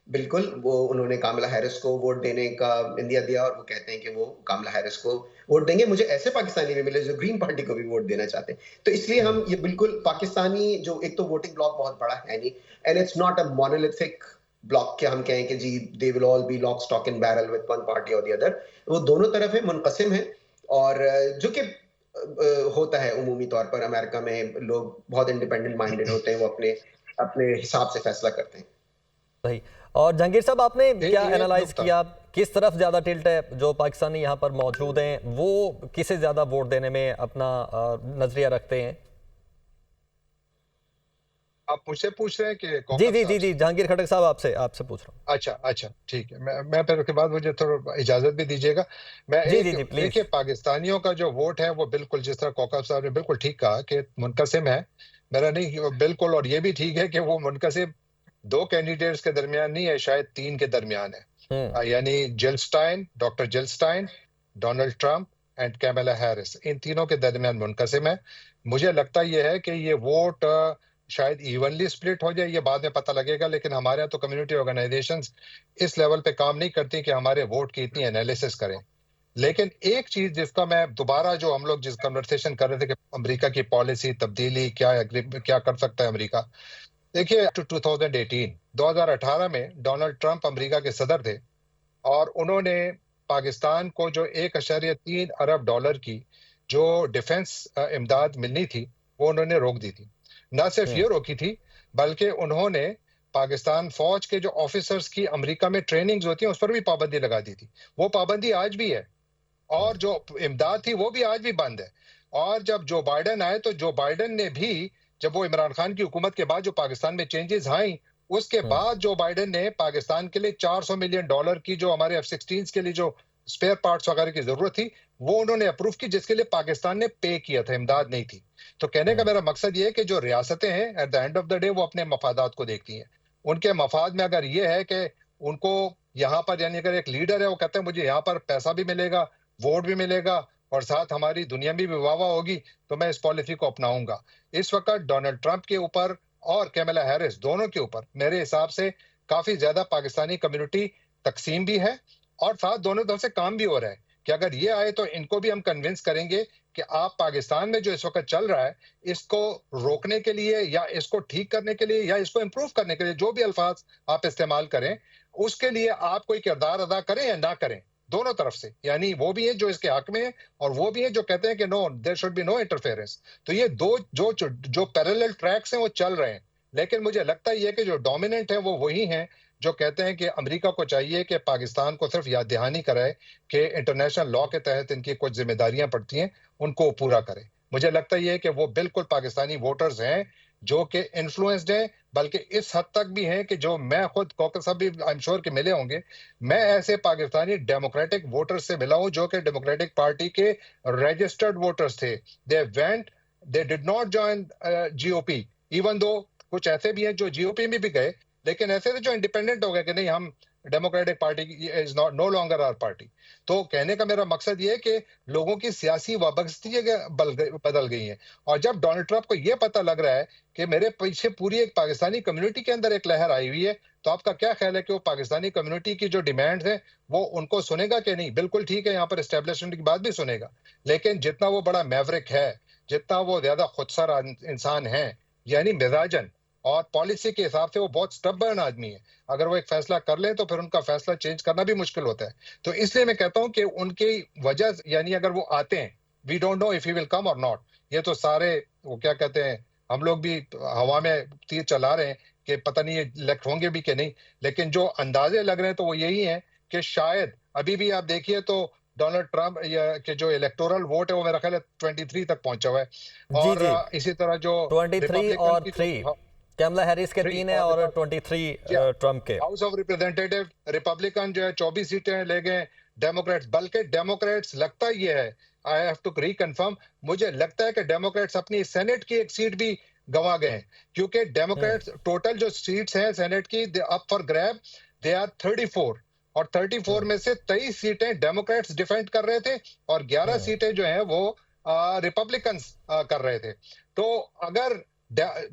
बिल्कुल उन्होंने कामला हैरिस को वोट देने का इंदिया दिया और वो कहते हैं कि वो कामला हैरिस को वोट देंगे। मुझे ऐसे पाकिस्तानी भी मिले जो ग्रीन पार्टी को भी वोट देना चाहते हैं। तो इसलिए हम ये बिल्कुल पाकिस्तानी जो एक तो वोटिंग ब्लॉक बहुत बड़ा है नहीं, and it's not a monolithic block कि हम कहें कि जी they will all be lock stock and barrel with one party और द अदर। वो दोनों तरफ है, मुनक़सिम है और जो कि होता है उमूमी तौर पर अमेरिका में लोग बहुत इंडिपेंडेंट माइंडेड होते हैं, वो अपने अपने हिसाब से फैसला करते हैं। सही। और जहांगीर साहब, आपने क्या एक एनालाइज नुकता किया, किस तरफ ज़्यादा टिल्ट है? जो पाकिस्तानी यहाँ पर मौजूद हैं, वो किसे ज़्यादा वोट देने में अपना नज़रिया रखते हैं? आप मुझसे पूछ रहे हैं कि जी कौकब जी साहब जी जी, से? जहांगीर खटक साहब आपसे पूछ रहा हूँ। अच्छा, अच्छा, ठीक है। मैं फिर उसके बाद मुझे थोड़ा इजाज़त भी दीजिएगा। मैं जी एक जी जी, प्लीज़। देखिए, पाकिस्तानियों का जो वोट है, वो बिल्कुल जिस तरह कौकब साहब ने बिल्कुल ठीक कहा कि मुनक़सिम है। मेरा नहीं बिल्कुल, और ये भी ठीक है कि वो मुनक़सिम 2 कैंडिडेट्स के दरमियान नहीं है, शायद 3 के दरमियान है। यानी doctor Jill Stein, Donald Trump and Kamala Harris, इन तीनों के दरमियान मुनक़सिम है। मुझे लगता ये है कि ये वोट शायद इवनली स्प्लिट हो जाए, ये बाद में पता लगेगा, लेकिन हमारे यहाँ तो कम्युनिटी ऑर्गेनाइजेशंस इस लेवल पे काम नहीं करती कि हमारे वोट की इतनी एनालिसिस करें। लेकिन एक चीज जिसका मैं दोबारा, जो हम लोग जिस कन्वर्सेशन कर रहे थे कि अमेरिका की पॉलिसी तब्दीली क्या कर सकता है अमेरिका। देखिए, 2018 में डोनाल्ड ट्रंप अमेरिका के सदर थे और उन्होंने पाकिस्तान को जो $1.3 अरब की जो डिफेंस इमदाद मिलनी थी, वो उन्होंने रोक दी थी। न सिर्फ ये रोकी थी, बल्कि उन्होंने पाकिस्तान फौज के जो ऑफिसर्स की अमेरिका में ट्रेनिंग्स होती हैं, उस पर भी पाबंदी लगा दी थी। वो पाबंदी आज भी है। और जो इमदाद थी वो भी आज भी बंद है। और जब जो बाइडेन आए तो जो बाइडेन ने भी, जब वो इमरान खान की हुकूमत के बाद जो पाकिस्तान में चेंजेस आई, उसके बाद जो बाइडेन ने पाकिस्तान के लिए $400 मिलियन की जो हमारे F-16 के लिए जो स्पेयर पार्ट्स वगैरह की जरूरत थी, वो उन्होंने अप्रूव की, जिसके लिए पाकिस्तान ने पे किया था, इमदाद नहीं थी। तो कहने का मेरा मकसद ये है कि जो रियासतें हैं eight the end of the day वो अपने मफादात को देखती हैं। उनके मफाद में अगर ये है कि उनको यहाँ पर, यानी अगर एक लीडर है वो कहते हैं मुझे यहाँ पर पैसा भी मिलेगा, वोट भी मिलेगा और साथ हमारी दुनिया में भी वाहवाही होगी, तो मैं इस पॉलिसी को अपनाऊंगा। इस वक्त डोनाल्ड ट्रंप के ऊपर और कैमला हैरिस दोनों के ऊपर मेरे हिसाब से काफी ज्यादा पाकिस्तानी कम्युनिटी तकसीम भी है और साथ दोनों तरफ से काम भी हो रहा है कि अगर ये आए तो इनको भी हम कन्विंस करेंगे कि आप पाकिस्तान में जो इस वक्त चल रहा है इसको रोकने के लिए या इसको ठीक करने के लिए या इसको इम्प्रूव करने के लिए, जो भी अल्फाज आप इस्तेमाल करें, उसके लिए आप कोई किरदार अदा करें या ना करें, दोनों तरफ से। यानी वो भी है जो इसके हक में है और वो भी है जो कहते हैं कि no, there should be no interference. तो ये दो जो पैरेलल ट्रैक्स हैं वो चल रहे हैं। लेकिन मुझे लगता है कि जो डोमिनेंट है वो वही हैं जो कहते हैं कि अमेरिका को चाहिए कि पाकिस्तान को सिर्फ याद दहानी कराए कि इंटरनेशनल लॉ के तहत इनकी कुछ जिम्मेदारियां पड़ती हैं, उनको पूरा करे। मुझे लगता है कि वो बिल्कुल पाकिस्तानी वोटर्स हैं जो कि इन्फ्लुएंस्ड हैं, बल्कि इस हद तक भी हैं कि जो मैं खुद कॉकस साहब भी आई एम श्योर कि मिले होंगे, मैं ऐसे पाकिस्तानी डेमोक्रेटिक वोटर्स से मिला हूं जो कि डेमोक्रेटिक पार्टी के रजिस्टर्ड वोटर्स थे। They did not join GOP, even though कुछ ऐसे भी हैं जो जीओपी में भी गए, लेकिन ऐसे थे जो इंडिपेंडेंट हो गए कि नहीं, हम Democratic Party is not no longer our party. तो कहने का मेरा मकसद ये है कि लोगों की सियासी वाबस्तगी बदल गई है। और जब डोनाल्ड ट्रंप को ये पता लग रहा है कि मेरे पीछे पूरी एक पाकिस्तानी कम्युनिटी के अंदर एक लहर आई हुई है, तो आपका क्या ख्याल है कि वो पाकिस्तानी कम्युनिटी की जो डिमांड्स है वो उनको सुनेगा कि नहीं? बिल्कुल ठीक है, यहाँ पर एस्टेब्लिशमेंट की बात भी सुनेगा, लेकिन जितना वो बड़ा मैवरिक है, जितना वो ज्यादा खुदसर इंसान है, यानी मिजाजन और पॉलिसी के हिसाब से वो बहुत स्टबर्न आदमी है, अगर वो एक फैसला कर ले तो फिर उनका फैसला चेंज करना भी मुश्किल होता है। तो इसलिए मैं कहता हूं कि उनकी वजह, यानी अगर वो आते हैं, we don't know if he will come और नॉट। ये तो सारे वो क्या कहते हैं, हम लोग भी हवा में तीर चला रहे हैं कि पता नहीं ये इलेक्ट होंगे भी कि नहीं, लेकिन जो अंदाजे लग रहे हैं तो वो यही है कि शायद अभी भी आप देखिए तो डोनाल्ड ट्रंप के जो इलेक्टोरल वोट है वो मेरा ख्याल है 23 तक पहुंचा हुआ है। जी जी, और इसी तरह जो 23 और 3 कैमला हैरिस के 3 है और 23 ट्रंप के। हाउस ऑफ रिप्रेजेंटेटिव रिपब्लिकन जो है 24 सीटें ले गए, डेमोक्रेट्स, बल्कि डेमोक्रेट्स लगता ये है, आई हैव टू रिकन्फर्म, मुझे लगता है कि डेमोक्रेट्स अपनी सेनेट की एक सीट भी गंवा गए हैं, क्योंकि डेमोक्रेट्स टोटल जो सीट्स हैं सेनेट की up for grab, they are 34 और 34 में से 23 सीटें डेमोक्रेट्स डिफेंड कर रहे थे और 11 सीटें जो हैं वो रिपब्लिकन्स कर रहे थे। तो अगर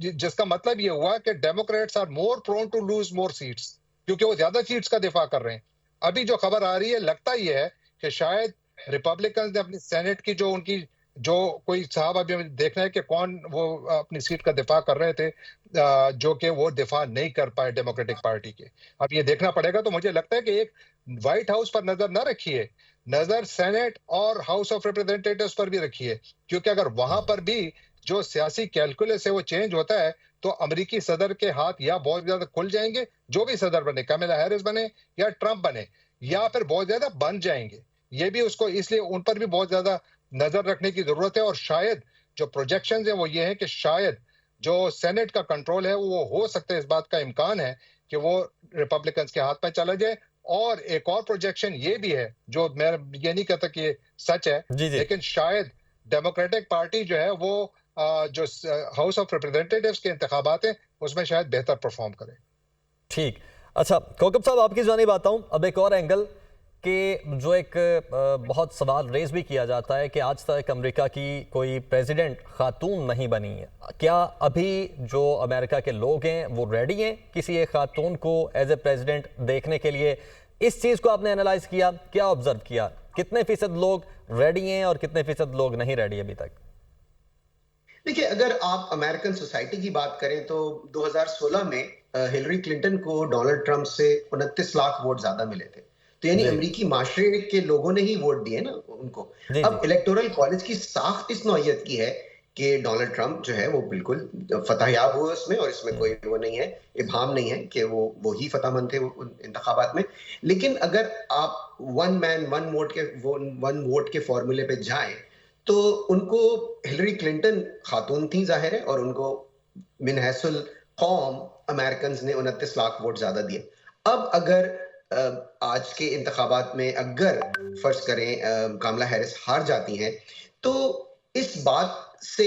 जिसका मतलब ये हुआ कि Democrats are more prone to lose more seats, क्योंकि वो ज्यादा सीट्स का दिफा कर रहे हैं। अभी जो खबर आ रही है, लगता ये है कि शायद रिपब्लिकन ने अपनी सेनेट की जो उनकी जो कोई साहब, अभी हमें देखना है कि कौन वो अपनी सीट का दिफा कर रहे थे, जो कि वो दिफा नहीं कर पाए डेमोक्रेटिक पार्टी के। अब ये देखना पड़ेगा। तो मुझे लगता है कि एक व्हाइट हाउस पर नजर ना रखिए, नजर सेनेट और हाउस ऑफ रिप्रेजेंटेटिव्स पर भी रखिए, क्योंकि अगर वहां पर भी जो सियासी कैलकुलस है वो चेंज होता है तो अमेरिकी सदर के हाथ या बहुत ज्यादा खुल जाएंगे, जो भी सदर बने, कैमला हैरिस बने या ट्रंप बने, या फिर बहुत ज्यादा बंद जाएंगे। ये भी उसको, इसलिए उन पर भी बहुत ज्यादा नजर रखने की जरूरत है। और शायद जो प्रोजेक्शंस है वो ये है कि शायद जो सेनेट का कंट्रोल है वो हो सकता है, इस बात का इम्कान है कि वो रिपब्लिकन्स के हाथ में चला जाए। और एक और प्रोजेक्शन ये भी है, जो मैं ये नहीं कहता कि ये सच है, लेकिन शायद डेमोक्रेटिक पार्टी जो है वो जो हाउस ऑफ रिप्रेजेंटेटिव्स के इंतखाबात हैं उसमें शायद बेहतर परफॉर्म करे। ठीक, अच्छा कौकब साहब आपकी जानिब आता हूं। अब एक और एंगल कि जो एक बहुत सवाल रेज भी किया जाता है कि आज तक अमेरिका की कोई प्रेसिडेंट खातून नहीं बनी है। क्या अभी जो अमेरिका के लोग हैं वो रेडी हैं किसी एक खातून को एज ए प्रेसिडेंट देखने के लिए? इस चीज़ को आपने एनालाइज किया, क्या ऑब्जर्व किया, कितने फीसद लोग रेडी हैं और कितने फीसद लोग नहीं रेडी अभी तक? देखिए, अगर आप अमेरिकन सोसाइटी की बात करें तो 2016 में हिलरी क्लिंटन को डोनाल्ड ट्रंप से 29 लाख वोट ज्यादा मिले थे। तो यानी अमेरिकी माशरे के लोगों ने ही वोट दिए ना उनको। अब इलेक्टोरल कॉलेज की साख्त इस नौइयत की है कि डोनाल्ड ट्रंप जो है वो बिल्कुल फतहयाब हुए उसमें, और इसमें कोई वो नहीं है, इबाहम नहीं है कि वो ही फतहमंद थे उन इंतखाबात में। लेकिन अगर आप वन मैन वन वोट के फॉर्मूले पे जाएं, तो उनको हिलरी क्लिंटन खातून थी जाहिर है, और उनको मिन हैसुल कौम अमेरिकन ने 29 लाख वोट ज्यादा दिए। अब अगर आज के इंतखाबात में अगर फर्ज करें कामला हैरिस हार जाती हैं, तो इस बात से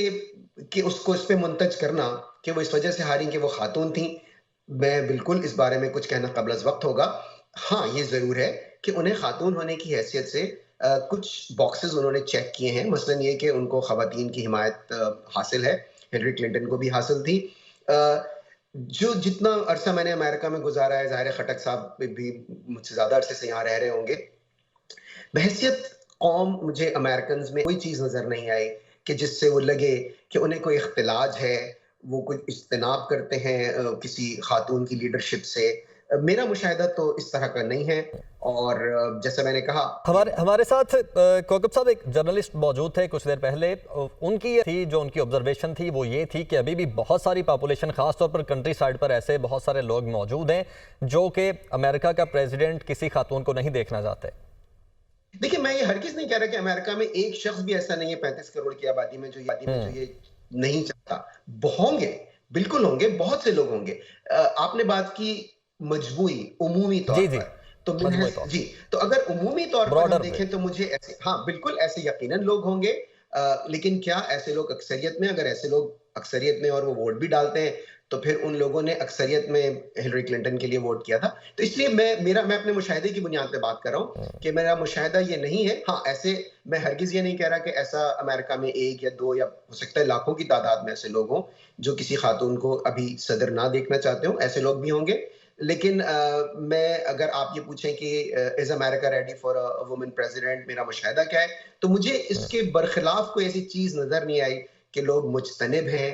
कि उसको इस पे मुंतज करना कि वो इस वजह से हारी कि वो खातून थी, मैं बिल्कुल इस बारे में कुछ कहना कबल अज़ वक्त होगा। हाँ, ये ज़रूर है कि उन्हें खातून होने की हैसियत से कुछ बॉक्सेस उन्होंने चेक किए हैं। मसलन ये कि उनको ख़वातीन की हिमायत हासिल है, हिलरी क्लिंटन को भी हासिल थी। जो जितना अरसा मैंने अमेरिका में गुजारा है, ज़ाहिर है खट्टक साहब भी मुझसे ज़्यादा अरसे से यहाँ रह रहे होंगे। बहैसियत कौम मुझे अमेरिकन्स में कोई चीज़ नज़र नहीं आई कि जिससे वो लगे कि उन्हें कोई इख्तिलाज है, वो कुछ इज्तनाब करते हैं किसी खातून की लीडरशिप से। मेरा मुशाहिदा तो इस तरह का नहीं है, और जैसा मैंने कहा, हमारे साथ कोकब साहब एक जर्नलिस्ट मौजूद थे कुछ देर पहले। उनकी ये थी, जो उनकी ऑब्जर्वेशन थी वो ये थी कि अभी भी बहुत सारी पॉपुलेशन, खासतौर पर कंट्री साइड पर ऐसे बहुत सारे लोग मौजूद हैं जो कि अमेरिका का प्रेसिडेंट किसी खातून को नहीं देखना चाहते। देखिए, मैं ये हरगिज़ नहीं कह रहा कि अमेरिका में एक शख्स भी ऐसा नहीं है 35 करोड़ की आबादी में जो ये नहीं चाहता। होंगे, बिल्कुल होंगे, बहुत से लोग होंगे। आपने बात की मजबूरी, उमूमी तौर जी जी, पर, तो मजबूरी तौर जी, तो अगर उमूमी तौर पर हम ब्रॉडर पे। देखें तो मुझे ऐसे, हाँ, बिल्कुल ऐसे यकीनन लोग होंगे। लेकिन क्या ऐसे लोग अक्सरियत में, अगर ऐसे लोग अक्सरियत में और वो वोट भी डालते हैं, तो फिर उन लोगों ने अक्सरियत में हिलरी क्लिंटन के लिए वोट किया था। तो इसलिए मैं अपने मुशाहिदे की बुनियाद पे बात कर रहा हूँ कि मेरा मुशाहिदा ये नहीं है। हाँ, ऐसे मैं हरगिज़ ये नहीं कह रहा कि ऐसा अमेरिका में 1 या 2 या हो सकता है लाखों की तादाद में ऐसे लोग हों, जो किसी खातून को अभी सदर ना देखना चाहते हों, ऐसे लोग भी होंगे। लेकिन मैं, अगर आप ये पूछें कि is America ready for a woman president, मेरा मुशाहिदा क्या है? तो मुझे इसके बरखिलाफ कोई ऐसी चीज़ नज़र नहीं आई कि लोग मुजतनिब हैं,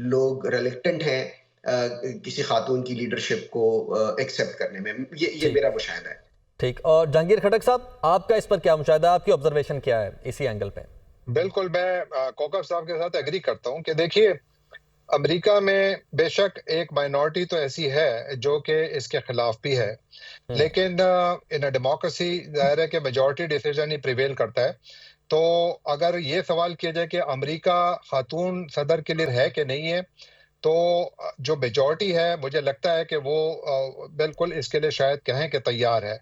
लोग रिलक्टेंट हैं किसी खातून की लीडरशिप को एक्सेप्ट करने में। ये मेरा मुशाहिदा है। ठीक। और जहांगीर खटक साहब, आपका इस पर क्या मुशाहिदा, आपकी ऑब्जर्वेशन क्या है इसी एंगल पे? बिल्कुल, मैं कोकब साहब के साथ एग्री करता हूँ कि देखिए, अमेरिका में बेशक एक माइनॉरिटी तो ऐसी है जो कि इसके खिलाफ भी है, लेकिन इन अ डेमोक्रेसी ज़ाहिर है कि मेजॉरिटी डिसीजन ही प्रिवेल करता है। तो अगर ये सवाल किया जाए कि अमेरिका खातून सदर के लिए है कि नहीं है, तो जो मेजॉरिटी है मुझे लगता है कि वो बिल्कुल इसके लिए शायद कहें कि तैयार है।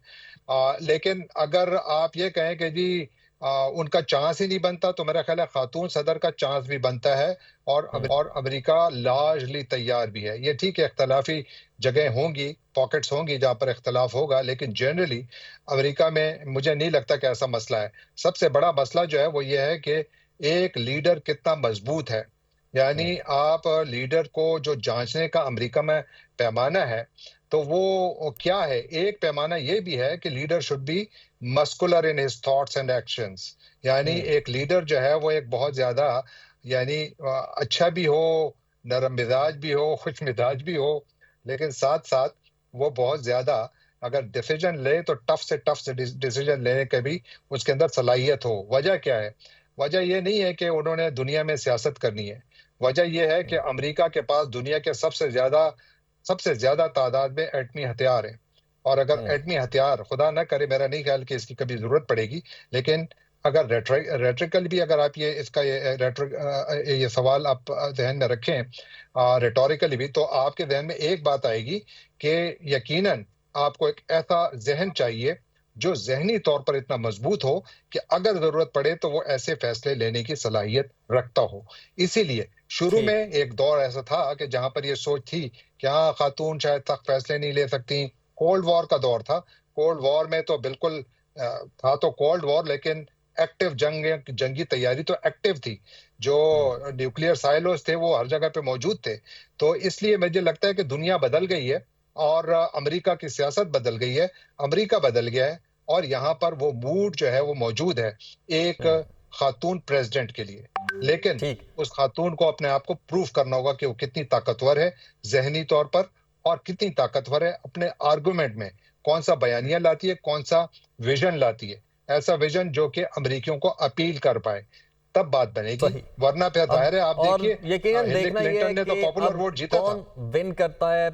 लेकिन अगर आप ये कहें कि जी उनका चांस ही नहीं बनता, तो मेरा ख्याल है खातून सदर का चांस भी बनता है, और अमेरिका लार्जली तैयार भी है। ये ठीक है, इख्तलाफी जगह होंगी, पॉकेट्स होंगी जहाँ पर इख्तलाफ होगा, लेकिन जनरली अमेरिका में मुझे नहीं लगता कि ऐसा मसला है। सबसे बड़ा मसला जो है वो ये है कि एक लीडर कितना मजबूत है। यानी आप लीडर को जो जांचने का अमेरिका में पैमाना है, तो वो क्या है? एक पैमाना ये भी है कि leader should be muscular in his thoughts and actions. यानी एक लीडर जो है वो एक बहुत ज्यादा, यानी अच्छा भी हो, नरम मिजाज भी हो, खुश मिजाज भी हो, लेकिन साथ साथ वो बहुत ज्यादा अगर डिसीजन ले तो टफ से डिसीजन लेने के भी उसके अंदर सलाहियत हो। वजह क्या है? वजह ये नहीं है कि उन्होंने दुनिया में सियासत करनी है। वजह यह है कि अमेरिका के पास दुनिया के सबसे ज्यादा तादाद में एटमी हथियार हैं, और अगर एटमी हथियार, खुदा न करे, मेरा नहीं ख्याल कि इसकी कभी जरूरत पड़ेगी, लेकिन अगर रेट्रिकल भी, अगर आप ये सवाल आप जहन में रखें, रेटोरिकली भी, तो आपके जहन में एक बात आएगी कि यकीनन आपको एक ऐसा जहन चाहिए जो जहनी तौर पर इतना मजबूत हो कि अगर जरूरत पड़े तो वो ऐसे फैसले लेने की सलाहियत रखता हो। इसीलिए शुरू में एक दौर ऐसा था कि जहां पर ये सोच थी कि हाँ, खातून शायद सख्त फैसले नहीं ले सकती। कोल्ड वॉर का दौर था। कोल्ड वॉर में तो बिल्कुल था तो कोल्ड वॉर, लेकिन एक्टिव जंगी तैयारी तो एक्टिव थी। जो न्यूक्लियर साइलोस थे वो हर जगह पे मौजूद थे। तो इसलिए मुझे लगता है कि दुनिया बदल गई है और अमेरिका की सियासत बदल गई है, अमेरिका बदल गया है, और यहाँ पर वो मूड जो है वो मौजूद है एक खातून प्रेसिडेंट के लिए। लेकिन उस खातून को अपने आप को प्रूव करना होगा कि वो कितनी ताकतवर है जहनी तौर पर, और कितनी ताकतवर है अपने आर्गुमेंट में, कौन सा बयानिया लाती है, कौन सा विजन लाती है, ऐसा विजन जो कि अमेरिकियों को अपील कर पाए। तब बात बनेगी, सही। वरना फिर जाहिर है आप और देखिए यकीनन हिलरी देखना ये है क्लिंटन ने तो कि पॉपुलर अब वोट जीता था। कौन विन करता है,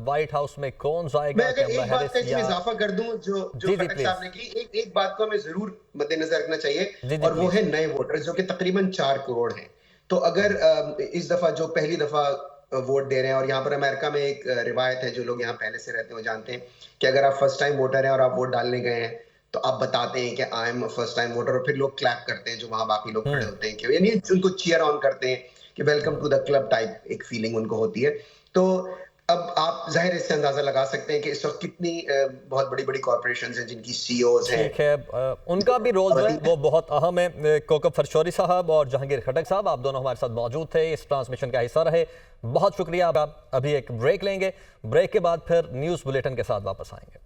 व्हाइट हाउस में कौन मैं जाएगा, अगर कमला एक बात का हैरिस इसमें या इजाफा कर दूं जो जो जी जी खटक साहब प्लीज, ने की, एक बात को हमें जरूर मद्देनजर रखना चाहिए, जी जी और वो प्लीज, है नए वोटर्स जो कि तकरीबन 4 करोड़ हैं। तो अगर इस दफा जो पहली दफा वोट दे रहे हैं, और यहाँ पर अमेरिका में एक रिवायत है, जो लोग यहाँ पहले से रहते हैं वो जानते हैं कि अगर आप फर्स्ट टाइम वोटर हैं और आप वोट डालने गए हैं, तो आप बताते हैं कि I am first time voter, और फिर लोग क्लैप करते हैं जो वहां बाकी लोग खड़े हम्म होते हैं, कि यानी उनको चीयर ऑन करते हैं कि welcome to the club type एक फीलिंग उनको होती है। तो अब आप जाहिर इससे अंदाजा लगा सकते हैं कि इस वक्त कितनी बहुत बड़ी बड़ी कॉर्पोरेशंस हैं जिनकी सीईओज हैं। ठीक है, उनका भी रोल जो है वो बहुत अहम है। कोकब फरशौरी साहब और जहांगीर खटक साहब, आप दोनों हमारे साथ मौजूद थे, इस ट्रांसमिशन का हिस्सा रहे, बहुत शुक्रिया। आप अभी एक ब्रेक लेंगे, ब्रेक के बाद फिर न्यूज़ बुलेटिन के साथ वापस आएंगे।